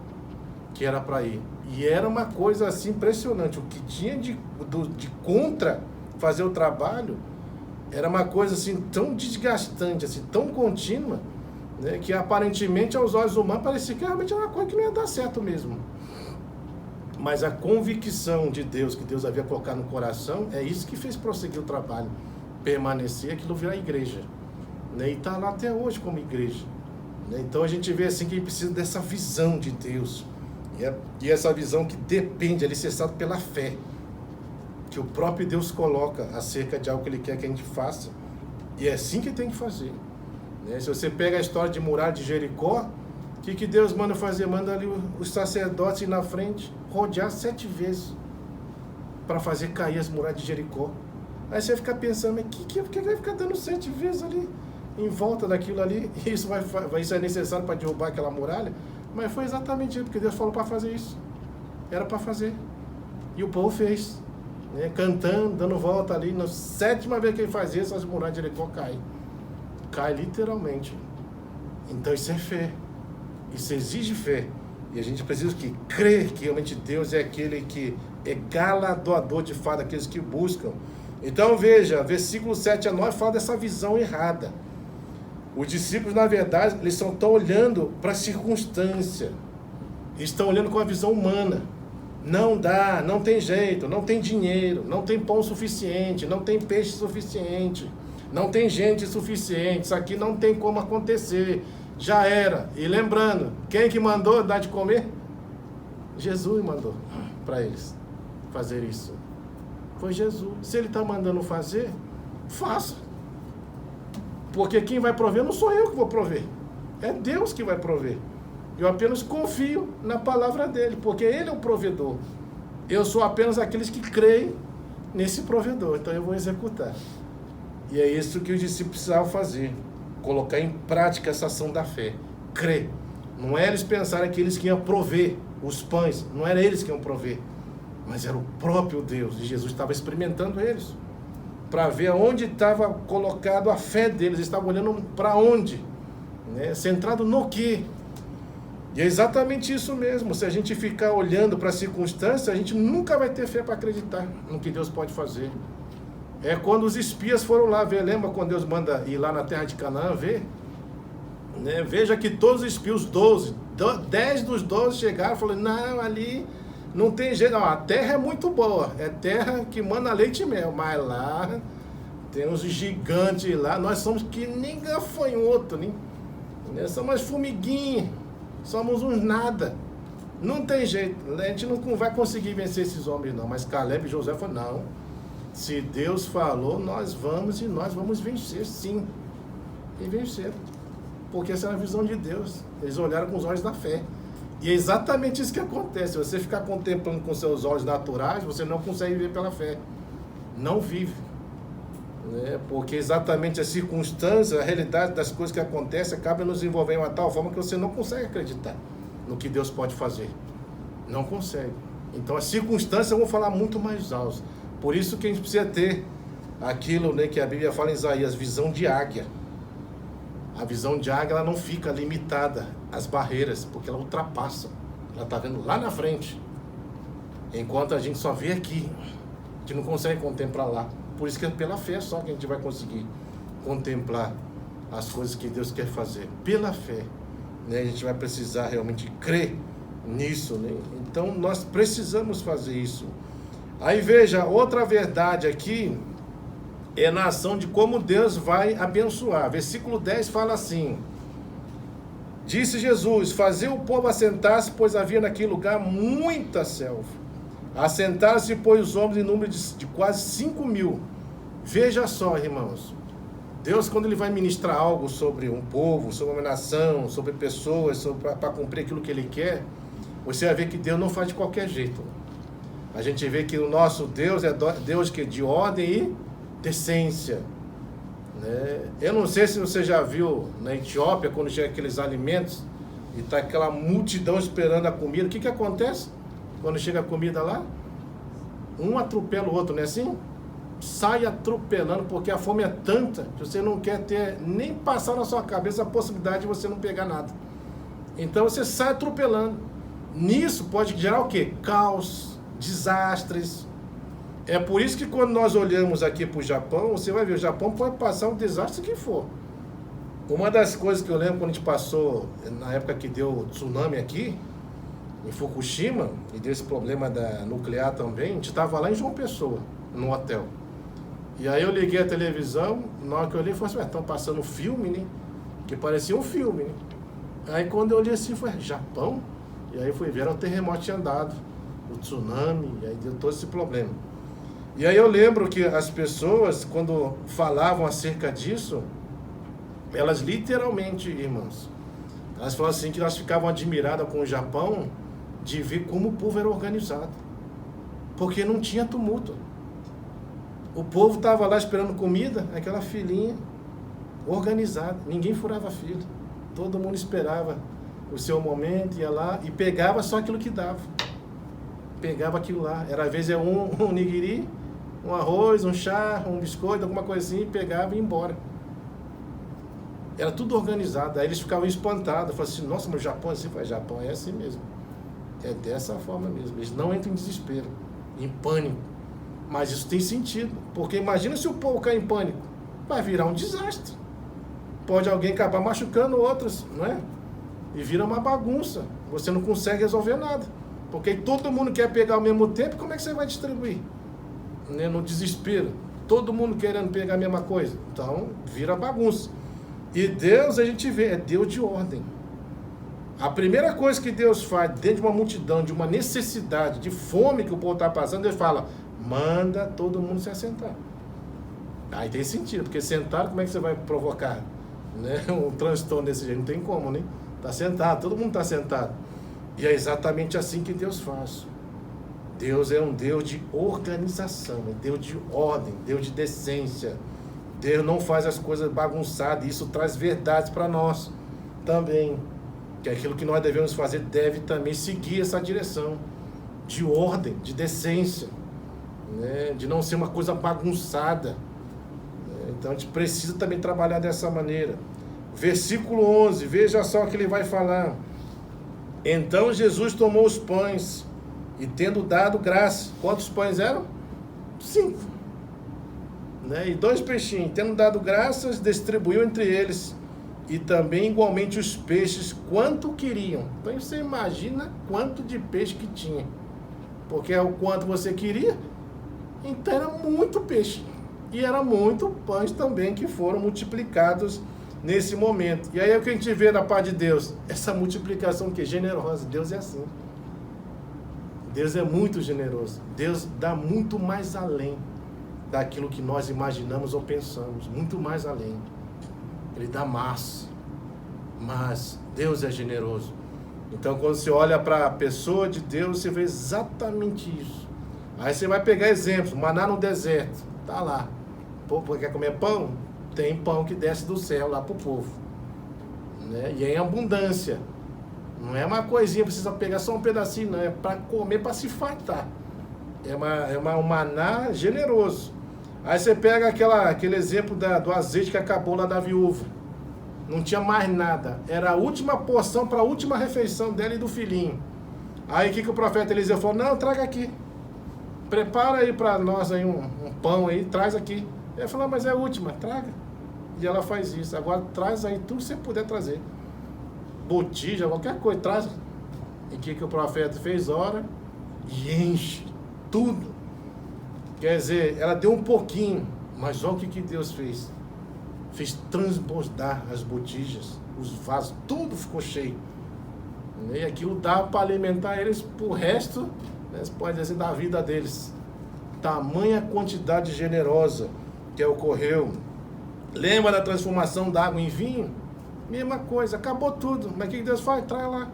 S3: que era para ir. E era uma coisa assim impressionante. O que tinha de contra fazer o trabalho era uma coisa assim tão desgastante, assim, tão contínua, né, que aparentemente aos olhos humanos parecia que realmente era uma coisa que não ia dar certo mesmo. Mas a convicção de Deus, que Deus havia colocado no coração, é isso que fez prosseguir o trabalho, permanecer, aquilo virar igreja, né, e está lá até hoje como igreja. Então a gente vê assim que a gente precisa dessa visão de Deus. E essa visão que depende, é alicerçada pela fé, que o próprio Deus coloca acerca de algo que Ele quer que a gente faça. E é assim que tem que fazer. Se você pega a história de muralha de Jericó, o que Deus manda fazer? Manda ali os sacerdotes ir na frente, rodear 7 vezes, para fazer cair as muralhas de Jericó. Aí você fica pensando, mas por que vai ficar dando 7 vezes ali, em volta daquilo ali? Isso é necessário para derrubar aquela muralha? Mas foi exatamente isso, porque Deus falou para fazer isso. Era para fazer. E o povo fez, né? Cantando, dando volta ali. Na 7ª vez que ele faz isso, as muralhas de Jericó caem. Cai literalmente. Então isso é fé. Isso exige fé. E a gente precisa crer que realmente Deus é aquele que é galardoador de fato daqueles que buscam. Então veja, versículo 7 a 9 fala dessa visão errada. Os discípulos, na verdade, eles estão olhando para a circunstância. Eles estão olhando com a visão humana. Não dá, não tem jeito, não tem dinheiro, não tem pão suficiente, não tem peixe suficiente, não tem gente suficiente, isso aqui não tem como acontecer. Já era. E lembrando, quem que mandou dar de comer? Jesus mandou para eles fazer isso. Foi Jesus. Se Ele está mandando fazer, faça. Porque quem vai prover não sou eu que vou prover. É Deus que vai prover. Eu apenas confio na palavra dEle, porque Ele é o provedor. Eu sou apenas aqueles que creem nesse provedor. Então eu vou executar. E é isso que os discípulos precisavam fazer. Colocar em prática essa ação da fé. Crer. Não é eles pensarem que eles que iam prover os pães. Não era eles que iam prover. Mas era o próprio Deus. E Jesus estava experimentando eles. Para ver aonde estava colocado a fé deles. Eles estavam olhando para onde? Né? Centrado no quê? E é exatamente isso mesmo. Se a gente ficar olhando para a circunstância, a gente nunca vai ter fé para acreditar no que Deus pode fazer. É quando os espias foram lá ver. Lembra quando Deus manda ir lá na terra de Canaã ver? Né? Veja que todos os espios, 10 dos 12 chegaram e falaram, não, ali não tem jeito. Não, a terra é muito boa. É terra que manda leite e mel. Mas lá tem uns gigantes lá. Nós somos que nem gafanhoto, né? Somos formiguinhas. Somos uns nada. Não tem jeito. A gente não vai conseguir vencer esses homens, não. Mas Caleb e Josué falaram, não. Se Deus falou, nós vamos e nós vamos vencer, sim. E vencer. Porque essa é a visão de Deus. Eles olharam com os olhos da fé. E é exatamente isso que acontece. Se você ficar contemplando com seus olhos naturais, você não consegue viver pela fé. Não vive. Porque exatamente a circunstância, a realidade das coisas que acontecem acaba nos envolvendo de uma tal forma que você não consegue acreditar no que Deus pode fazer. Não consegue. Então as circunstâncias eu vou falar muito mais alto. Por isso que a gente precisa ter aquilo, né, que a Bíblia fala em Isaías, visão de águia. A visão de águia, ela não fica limitada às barreiras, porque ela ultrapassa. Ela está vendo lá na frente. Enquanto a gente só vê aqui. A gente não consegue contemplar lá. Por isso que é pela fé só que a gente vai conseguir contemplar as coisas que Deus quer fazer. Pela fé. Né? A gente vai precisar realmente crer nisso. Né? Então nós precisamos fazer isso. Aí veja, outra verdade aqui é na ação de como Deus vai abençoar. Versículo 10 fala assim: disse Jesus, fazei o povo assentar-se, pois havia naquele lugar muita selva. Assentaram-se, pois, os homens em número de quase 5.000. Veja só, irmãos, Deus, quando Ele vai ministrar algo sobre um povo, sobre uma nação, sobre pessoas, para cumprir aquilo que Ele quer, você vai ver que Deus não faz de qualquer jeito. A gente vê que o nosso Deus é Deus que é de ordem e decência. Né? Eu não sei se você já viu na Etiópia, quando chega aqueles alimentos e está aquela multidão esperando a comida. O que acontece quando chega a comida lá? Um atropela o outro, não é assim? Sai atropelando, porque a fome é tanta que você não quer ter nem passar na sua cabeça a possibilidade de você não pegar nada. Então você sai atropelando. Nisso pode gerar o quê? Caos, desastres. É por isso que quando nós olhamos aqui para o Japão, você vai ver, o Japão pode passar um desastre que for. Uma das coisas que eu lembro quando a gente passou, na época que deu tsunami aqui, em Fukushima, e deu esse problema da nuclear também, a gente estava lá em João Pessoa, no hotel. E aí eu liguei a televisão, na hora que eu olhei, falei assim, estão passando um filme, né? Que parecia um filme, né? Aí quando eu olhei assim, foi Japão? E aí fui ver, o terremoto tinha andado, o tsunami, e aí deu todo esse problema. E aí eu lembro que as pessoas, quando falavam acerca disso, elas literalmente, irmãos, elas falavam assim que elas ficavam admiradas com o Japão de ver como o povo era organizado. Porque não tinha tumulto. O povo estava lá esperando comida, aquela filinha organizada. Ninguém furava fila. Todo mundo esperava o seu momento, ia lá e pegava só aquilo que dava. Pegava aquilo lá. Era, às vezes, um nigiri, um arroz, um chá, um biscoito, alguma coisinha, e pegava e ia embora. Era tudo organizado. Aí eles ficavam espantados. Falavam assim, nossa, mas o Japão é assim? Falei, Japão é assim mesmo. É dessa forma mesmo. Eles não entram em desespero, em pânico. Mas isso tem sentido. Porque imagina se o povo cair em pânico. Vai virar um desastre. Pode alguém acabar machucando outros, não é? E vira uma bagunça. Você não consegue resolver nada. Porque todo mundo quer pegar ao mesmo tempo, como é que você vai distribuir? Né? No desespero. Todo mundo querendo pegar a mesma coisa. Então, vira bagunça. E Deus, a gente vê, é Deus de ordem. A primeira coisa que Deus faz dentro de uma multidão, de uma necessidade, de fome que o povo está passando, Ele fala, manda todo mundo se assentar. Aí tem sentido, porque sentado, como é que você vai provocar, né? Um transtorno desse jeito? Não tem como, né? Está sentado, todo mundo está sentado. E é exatamente assim que Deus faz. Deus é um Deus de organização, é Deus de ordem, Deus de decência. Deus não faz as coisas bagunçadas, isso traz verdades para nós também. Que aquilo que nós devemos fazer deve também seguir essa direção de ordem, de decência, né? De não ser uma coisa bagunçada. Então a gente precisa também trabalhar dessa maneira. Versículo 11, veja só o que ele vai falar. Então Jesus tomou os pães e tendo dado graça. Quantos pães eram? 5. Né? E 2 peixinhos. Tendo dado graças, distribuiu entre eles. E também igualmente os peixes, quanto queriam. Então você imagina quanto de peixe que tinha. Porque é o quanto você queria. Então era muito peixe. E era muito pães também que foram multiplicados nesse momento. E aí é o que a gente vê da parte de Deus. Essa multiplicação que é generosa. Deus é assim. Deus é muito generoso. Deus dá muito mais além daquilo que nós imaginamos ou pensamos. Muito mais além. Ele dá mais. Mas Deus é generoso. Então quando você olha para a pessoa de Deus, você vê exatamente isso. Aí você vai pegar exemplos. Maná no deserto. Tá lá. O povo quer comer pão? Tem pão que desce do céu lá para o povo. Né? E é em abundância. Não é uma coisinha, precisa pegar só um pedacinho, não. É para comer, para se fartar. Um maná generoso. Aí você pega aquele exemplo do azeite que acabou lá da viúva.
S4: Não tinha mais nada. Era a última porção para a última refeição dela e do filhinho. Aí o que o profeta Eliseu falou? Não, traga aqui. Prepara aí para nós aí um pão aí, traz aqui. Ele falou, mas é a última, traga. E ela faz isso. Agora traz aí tudo que você puder trazer. Botija, qualquer coisa, traz. E o que o profeta fez? Ora e enche tudo. Quer dizer, ela deu um pouquinho, mas olha o que Deus fez. Fez transbordar as botijas, os vasos, tudo ficou cheio. E aquilo dá para alimentar eles pro resto, né, pode dizer, da vida deles. Tamanha quantidade generosa que ocorreu. Lembra da transformação da água em vinho? Mesma coisa, acabou tudo. Mas o que Deus faz? Traz lá.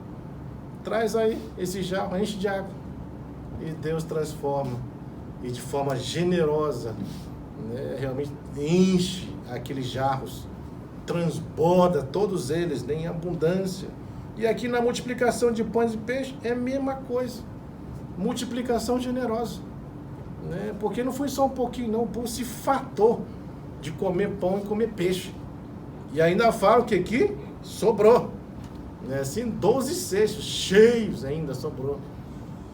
S4: Traz aí esse jarro, enche de água. E Deus transforma. E de forma generosa, né, realmente enche aqueles jarros. Transborda todos eles, né, em abundância. E aqui na multiplicação de pães e peixes é a mesma coisa. Multiplicação generosa. Né? Porque não foi só um pouquinho, não. O povo se fartou de comer pão e comer peixe. E ainda fala que aqui sobrou. Né? Assim, 12 cestos cheios ainda sobrou.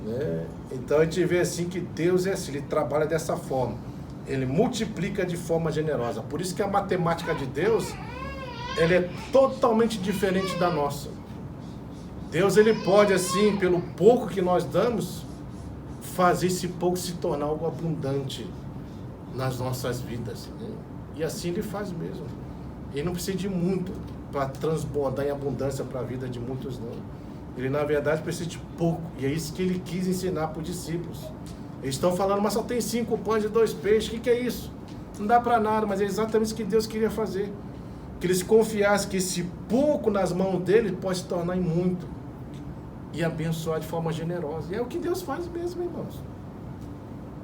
S4: Né? Então a gente vê assim que Deus é assim, Ele trabalha dessa forma. Ele multiplica de forma generosa. Por isso que a matemática de Deus, ela é totalmente diferente da nossa. Deus, Ele pode assim, pelo pouco que nós damos, fazer esse pouco se tornar algo abundante nas nossas vidas. Né? E assim Ele faz mesmo. Ele não precisa de muito para transbordar em abundância para a vida de muitos, não. Ele, na verdade, precisa de pouco. E é isso que Ele quis ensinar para os discípulos. Eles estão falando, mas só tem 5 pães e 2 peixes. O que é isso? Não dá para nada, mas é exatamente isso que Deus queria fazer. Que eles confiassem que esse pouco nas mãos dele pode se tornar em muito. E abençoar de forma generosa. E é o que Deus faz mesmo, irmãos.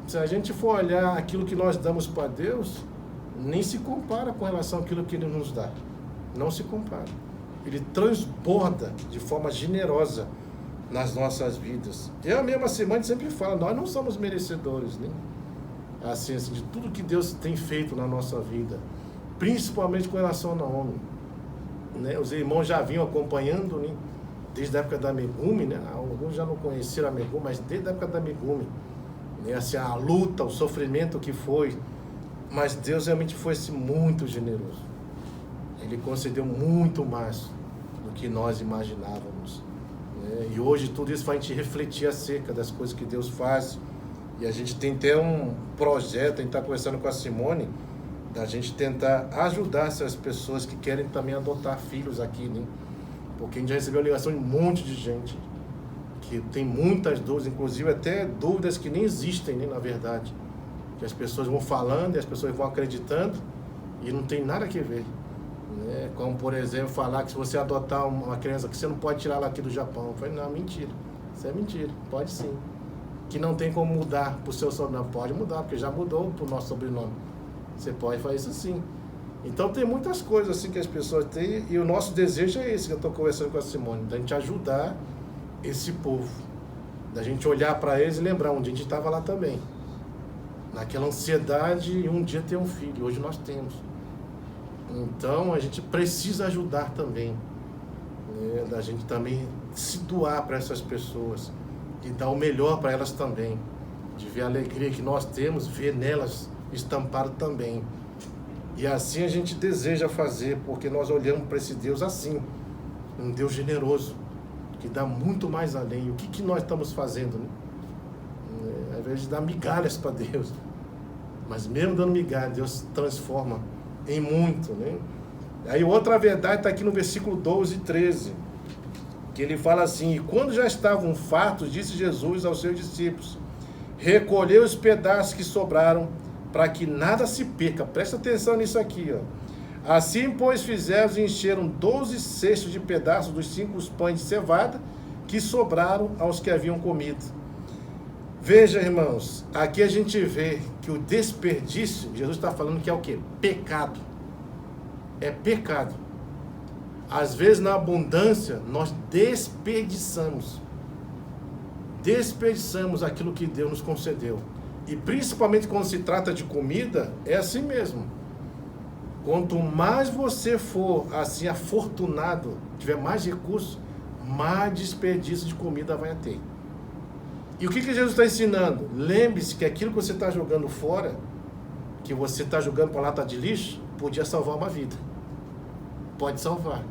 S4: Se a gente for olhar aquilo que nós damos para Deus, nem se compara com relação àquilo que Ele nos dá. Não se compara. Ele transborda de forma generosa nas nossas vidas. Eu mesmo assim, a gente sempre fala, nós não somos merecedores, né? Assim, de tudo que Deus tem feito na nossa vida. Principalmente com relação a Naomi. Né? Os irmãos já vinham acompanhando, né? Desde a época da Megumi, né? Alguns já não conheceram a Megumi, mas desde a época da Megumi. Né? Assim, a luta, o sofrimento que foi. Mas Deus realmente foi assim, muito generoso. Ele concedeu muito mais do que nós imaginávamos. Né? E hoje tudo isso faz a gente refletir acerca das coisas que Deus faz. E a gente tem até um projeto, a gente está conversando com a Simone, da gente tentar ajudar essas pessoas que querem também adotar filhos aqui, né? Porque a gente já recebeu ligação de um monte de gente que tem muitas dúvidas, inclusive até dúvidas que nem existem, né, na verdade. Que as pessoas vão falando e as pessoas vão acreditando e não tem nada a ver. Né? Como, por exemplo, falar que se você adotar uma criança, que você não pode tirar ela aqui do Japão. Eu falei, não, mentira. Isso é mentira. Pode sim. Que não tem como mudar para o seu sobrenome. Pode mudar, porque já mudou para o nosso sobrenome. Você pode fazer isso sim. Então tem muitas coisas assim que as pessoas têm e o nosso desejo é esse que eu estou conversando com a Simone, da gente ajudar esse povo, da gente olhar para eles e lembrar, um dia a gente estava lá também, naquela ansiedade e um dia ter um filho, hoje nós temos. Então a gente precisa ajudar também, né? Da gente também se doar para essas pessoas e dar o melhor para elas também, de ver a alegria que nós temos, ver nelas estampado também. E assim a gente deseja fazer, porque nós olhamos para esse Deus assim, um Deus generoso, que dá muito mais além. O que nós estamos fazendo, né? Ao invés de dar migalhas para Deus, mas mesmo dando migalhas, Deus transforma em muito, né? Aí outra verdade está aqui no versículo 12 e 13, que ele fala assim, e quando já estavam fartos, disse Jesus aos seus discípulos, recolheu os pedaços que sobraram, para que nada se perca. Presta atenção nisso aqui, ó. Assim, pois, fizeram e encheram 12 cestos de pedaços dos 5 pães de cevada que sobraram aos que haviam comido. Veja, irmãos, aqui a gente vê que o desperdício, Jesus está falando que é o quê? Pecado. É pecado. Às vezes, na abundância, nós desperdiçamos. Desperdiçamos aquilo que Deus nos concedeu. E principalmente quando se trata de comida, é assim mesmo. Quanto mais você for assim afortunado, tiver mais recursos, mais desperdício de comida vai ter. E o que Jesus está ensinando? Lembre-se que aquilo que você está jogando fora, que você está jogando para lata de lixo, podia salvar uma vida. Pode salvar.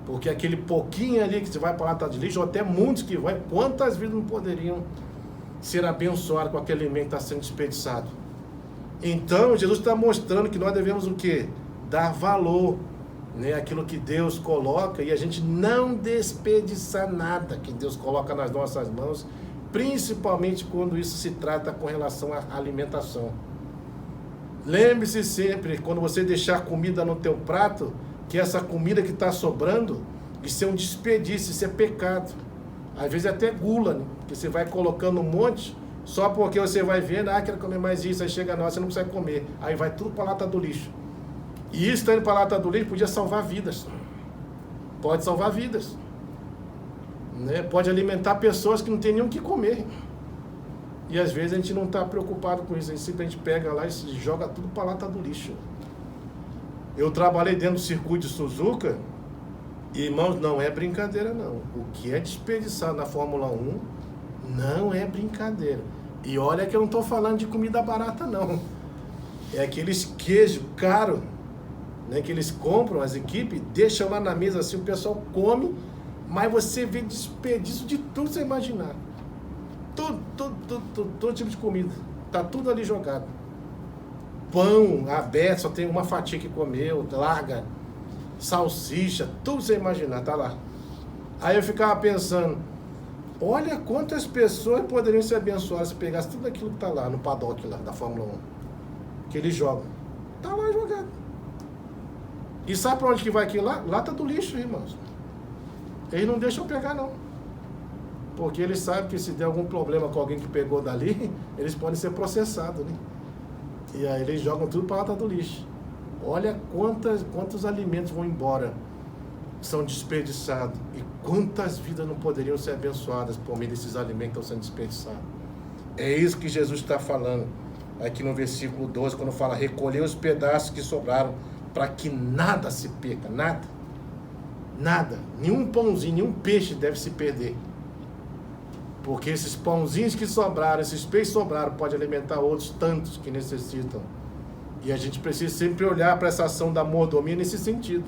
S4: Porque aquele pouquinho ali que você vai para lata de lixo, ou até muitos que vai, quantas vidas não poderiam ser abençoadas com aquele alimento que está sendo desperdiçado? Então, Jesus está mostrando que nós devemos o quê? Dar valor, né? Aquilo que Deus coloca, e a gente não desperdiçar nada que Deus coloca nas nossas mãos, principalmente quando isso se trata com relação à alimentação. Lembre-se sempre, quando você deixar comida no teu prato, que essa comida que está sobrando, isso é um desperdício, isso é pecado. Às vezes até gula, né? Que você vai colocando um monte, só porque você vai vendo, quero comer mais isso, aí chega na hora, você não consegue comer. Aí vai tudo para a lata do lixo. E isso está indo para a lata do lixo, podia salvar vidas. Pode salvar vidas. Né? Pode alimentar pessoas que não tem nem o que comer. E às vezes a gente não está preocupado com isso, a gente simplesmente pega lá e joga tudo para a lata do lixo. Eu trabalhei dentro do circuito de Suzuka, e, irmãos, não é brincadeira não. O que é desperdiçado na Fórmula 1 não é brincadeira. E olha que eu não estou falando de comida barata não. É aqueles queijos caros, né, que eles compram, as equipes, deixam lá na mesa assim, o pessoal come, mas você vê desperdício de tudo que você imaginar. Todo tipo de comida. Tá tudo ali jogado. Pão aberto, só tem uma fatia que comeu, larga, salsicha, tudo que você imaginar, tá lá. Aí eu ficava pensando, olha quantas pessoas poderiam ser abençoadas se pegasse tudo aquilo que tá lá no paddock lá da Fórmula 1. Que eles jogam. Tá lá jogado. E sabe pra onde que vai aquilo lá? Lata do lixo, irmãos. Eles não deixam pegar não. Porque eles sabem que se der algum problema com alguém que pegou dali, eles podem ser processados, né? E aí eles jogam tudo para a lata do lixo. Olha quantos alimentos vão embora, são desperdiçados. E quantas vidas não poderiam ser abençoadas por meio desses alimentos que estão sendo desperdiçados. É isso que Jesus está falando aqui no versículo 12, quando fala, recolher os pedaços que sobraram, para que nada se perca, nada. Nada. Nenhum pãozinho, nenhum peixe deve se perder. Porque esses pãozinhos que sobraram, esses peixes sobraram, pode alimentar outros tantos que necessitam. E a gente precisa sempre olhar para essa ação da mordomia nesse sentido.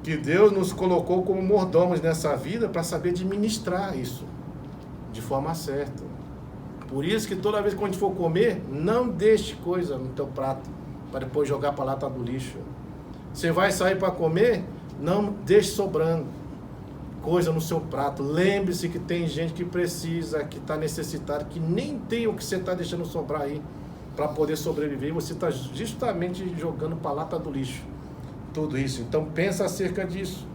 S4: Que Deus nos colocou como mordomos nessa vida para saber administrar isso de forma certa. Por isso que toda vez que a gente for comer, não deixe coisa no teu prato para depois jogar para a lata do lixo. Você vai sair para comer, não deixe sobrando coisa no seu prato. Lembre-se que tem gente que precisa, que está necessitado, que nem tem o que você está deixando sobrar aí para poder sobreviver. Você está justamente jogando para a lata do lixo tudo isso. Então pensa acerca disso.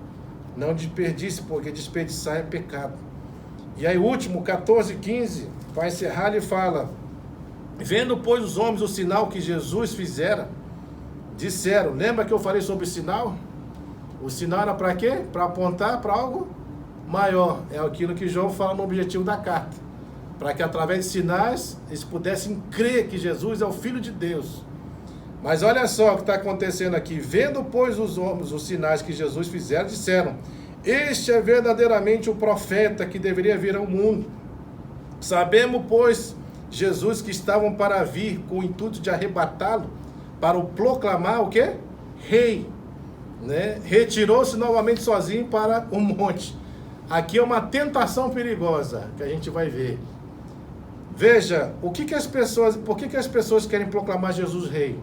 S4: Não desperdice, porque desperdiçar é pecado. E aí, último, 14:15, vai encerrar, ele fala: vendo, pois, os homens o sinal que Jesus fizera, disseram, lembra que eu falei sobre o sinal? O sinal era para quê? Para apontar para algo maior. É aquilo que João fala no objetivo da carta. Para que através de sinais eles pudessem crer que Jesus é o Filho de Deus. Mas olha só o que está acontecendo aqui. Vendo, pois, os homens os sinais que Jesus fizeram, disseram: este é verdadeiramente o profeta que deveria vir ao mundo. Sabemos, pois, Jesus, que estavam para vir com o intuito de arrebatá-lo, para o proclamar o quê? Rei. Né? Retirou-se novamente sozinho para o monte. Aqui é uma tentação perigosa que a gente vai ver. Veja, por que as pessoas querem proclamar Jesus rei?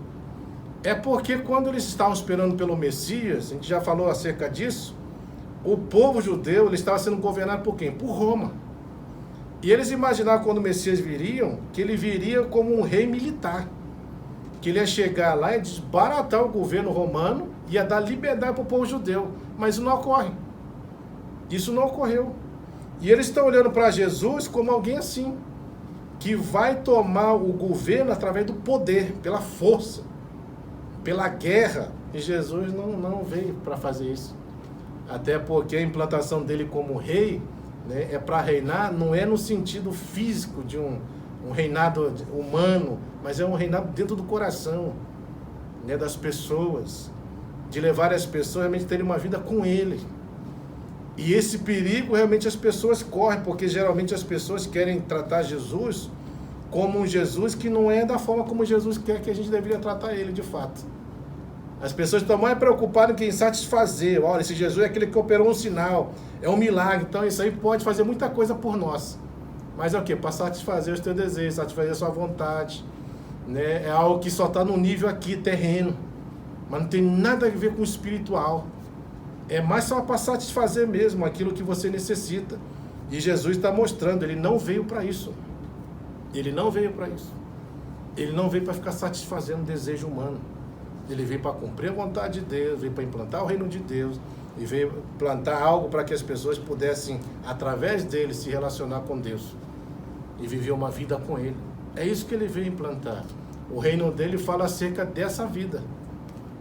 S4: É porque quando eles estavam esperando pelo Messias, a gente já falou acerca disso, o povo judeu ele estava sendo governado por quem? Por Roma. E eles imaginavam quando o Messias viria, que ele viria como um rei militar. Que ele ia chegar lá e desbaratar o governo romano, ia dar liberdade para o povo judeu. Mas isso não ocorre. Isso não ocorreu. E eles estão olhando para Jesus como alguém assim, que vai tomar o governo através do poder, pela força, pela guerra. E Jesus não veio para fazer isso. Até porque a implantação dele como rei, né, é para reinar, não é no sentido físico de um reinado humano, mas é um reinado dentro do coração. né, das pessoas, de levar as pessoas realmente a terem uma vida com Ele. E esse perigo realmente as pessoas correm, porque geralmente as pessoas querem tratar Jesus como um Jesus que não é da forma como Jesus quer que a gente deveria tratar Ele de fato. As pessoas estão mais preocupadas em satisfazer. Olha, esse Jesus é aquele que operou um sinal, é um milagre, então isso aí pode fazer muita coisa por nós. Mas é o quê? Para satisfazer os teus desejos, satisfazer a sua vontade, né? É algo que só está no nível aqui, terreno, mas não tem nada a ver com o espiritual. É mais só para satisfazer mesmo aquilo que você necessita. E Jesus está mostrando, Ele não veio para isso. Ele não veio para isso. Ele não veio para ficar satisfazendo o desejo humano. Ele veio para cumprir a vontade de Deus, veio para implantar o reino de Deus, e veio plantar algo para que as pessoas pudessem, através dele, se relacionar com Deus e viver uma vida com Ele. É isso que Ele veio implantar. O reino dele fala acerca dessa vida.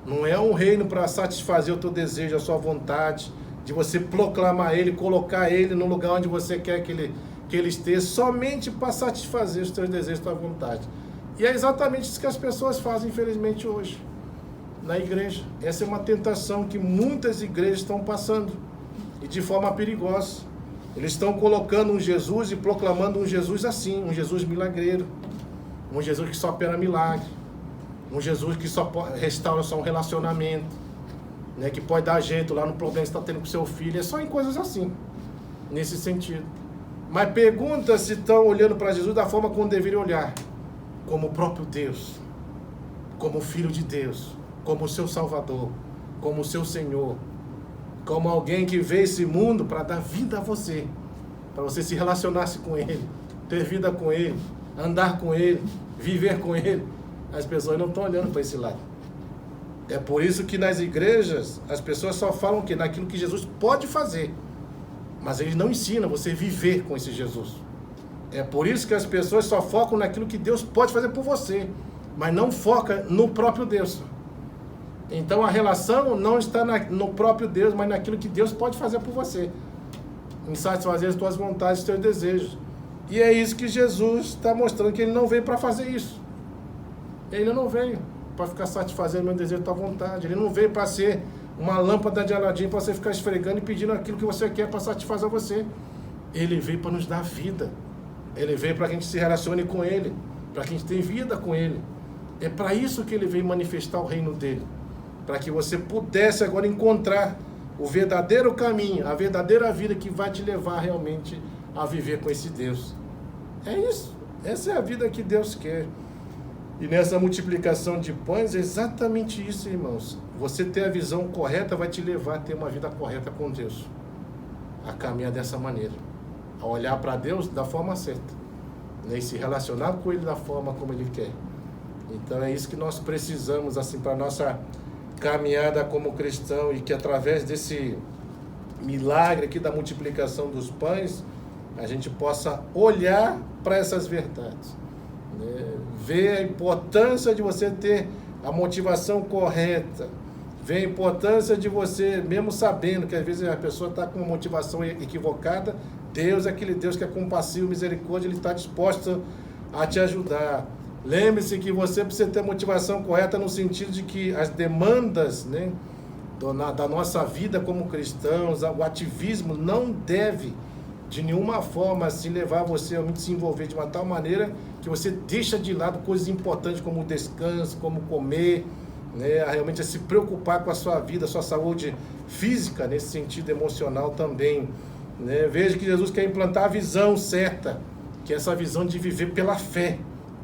S4: Não é um reino para satisfazer o teu desejo, a sua vontade, de você proclamar Ele, colocar Ele no lugar onde você quer que Ele esteja, somente para satisfazer os teus desejos, a tua vontade. E é exatamente isso que as pessoas fazem, infelizmente, hoje, na igreja. Essa é uma tentação que muitas igrejas estão passando, e de forma perigosa. Eles estão colocando um Jesus e proclamando um Jesus assim, um Jesus milagreiro, um Jesus que só opera milagre, um Jesus que só restaura só um relacionamento, né, que pode dar jeito lá no problema que você está tendo com seu filho. É só em coisas assim, nesse sentido. Mas pergunta se estão olhando para Jesus da forma como deveriam olhar, como o próprio Deus, como o Filho de Deus, como o seu Salvador, como o seu Senhor, como alguém que veio esse mundo para dar vida a você, para você se relacionar-se com Ele, ter vida com Ele, andar com Ele, viver com Ele. As pessoas não estão olhando para esse lado. É por isso que nas igrejas as pessoas só falam que naquilo que Jesus pode fazer, mas Ele não ensina você a viver com esse Jesus. É por isso que as pessoas só focam naquilo que Deus pode fazer por você, mas não foca no próprio Deus. Então a relação não está no próprio Deus, mas naquilo que Deus pode fazer por você, em satisfazer as tuas vontades, os teus desejos. E é isso que Jesus está mostrando, que Ele não veio para fazer isso. Ele não veio para ficar satisfazendo o meu desejo, a tua vontade. Ele não veio para ser uma lâmpada de Aladim para você ficar esfregando e pedindo aquilo que você quer para satisfazer você. Ele veio para nos dar vida. Ele veio para que a gente se relacione com Ele, para que a gente tenha vida com Ele. É para isso que Ele veio manifestar o reino dEle, para que você pudesse agora encontrar o verdadeiro caminho, a verdadeira vida que vai te levar realmente a viver com esse Deus. É isso. Essa é a vida que Deus quer. E nessa multiplicação de pães é exatamente isso, irmãos. Você ter a visão correta vai te levar a ter uma vida correta com Deus, a caminhar dessa maneira, a olhar para Deus da forma certa, né? E se relacionar com Ele da forma como Ele quer. Então é isso que nós precisamos, assim, para a nossa caminhada como cristão, e que através desse milagre aqui da multiplicação dos pães, a gente possa olhar para essas verdades, né? Ver a importância de você ter a motivação correta, ver a importância de você, mesmo sabendo que às vezes a pessoa está com uma motivação equivocada, Deus é aquele Deus que é compassivo, misericórdia, Ele está disposto a te ajudar. Lembre-se que você precisa ter a motivação correta no sentido de que as demandas, né, da nossa vida como cristãos, o ativismo não deve de nenhuma forma assim levar você a se envolver de uma tal maneira que você deixa de lado coisas importantes como o descanso, como comer, né, realmente a se preocupar com a sua vida, a sua saúde física, nesse sentido emocional também, né? Veja que Jesus quer implantar a visão certa, que é essa visão de viver pela fé,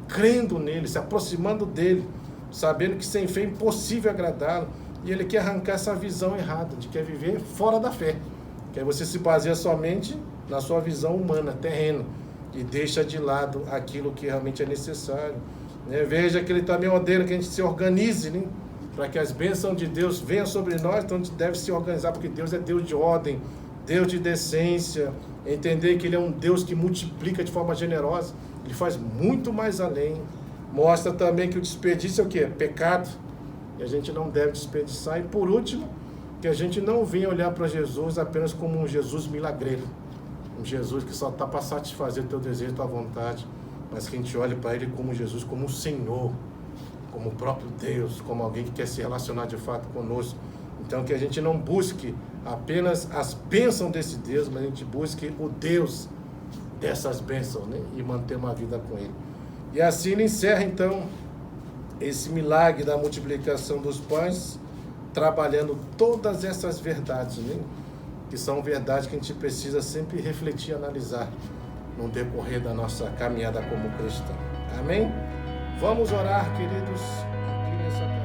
S4: crendo nele, se aproximando dele, sabendo que sem fé é impossível agradá-lo, e ele quer arrancar essa visão errada, de quer viver fora da fé, que aí você se baseia somente na sua visão humana, terrena, e deixa de lado aquilo que realmente é necessário, né? Veja que ele também ordena que a gente se organize, né, para que as bênçãos de Deus venham sobre nós. Então a gente deve se organizar, porque Deus é Deus de ordem, Deus de decência, entender que Ele é um Deus que multiplica de forma generosa, Ele faz muito mais além. Mostra também que o desperdício é o quê? Pecado, e a gente não deve desperdiçar. E por último, que a gente não venha olhar para Jesus apenas como um Jesus milagreiro, um Jesus que só está para satisfazer o teu desejo, a tua vontade, mas que a gente olhe para Ele como Jesus, como um Senhor, como o próprio Deus, como alguém que quer se relacionar de fato conosco. Então que a gente não busque apenas as bênçãos desse Deus, mas a gente busque o Deus dessas bênçãos, né? E manter uma vida com Ele. E assim ele encerra então esse milagre da multiplicação dos pães, trabalhando todas essas verdades, né? Que são verdades que a gente precisa sempre refletir e analisar no decorrer da nossa caminhada como cristão. Amém? Vamos orar, queridos. Incline essa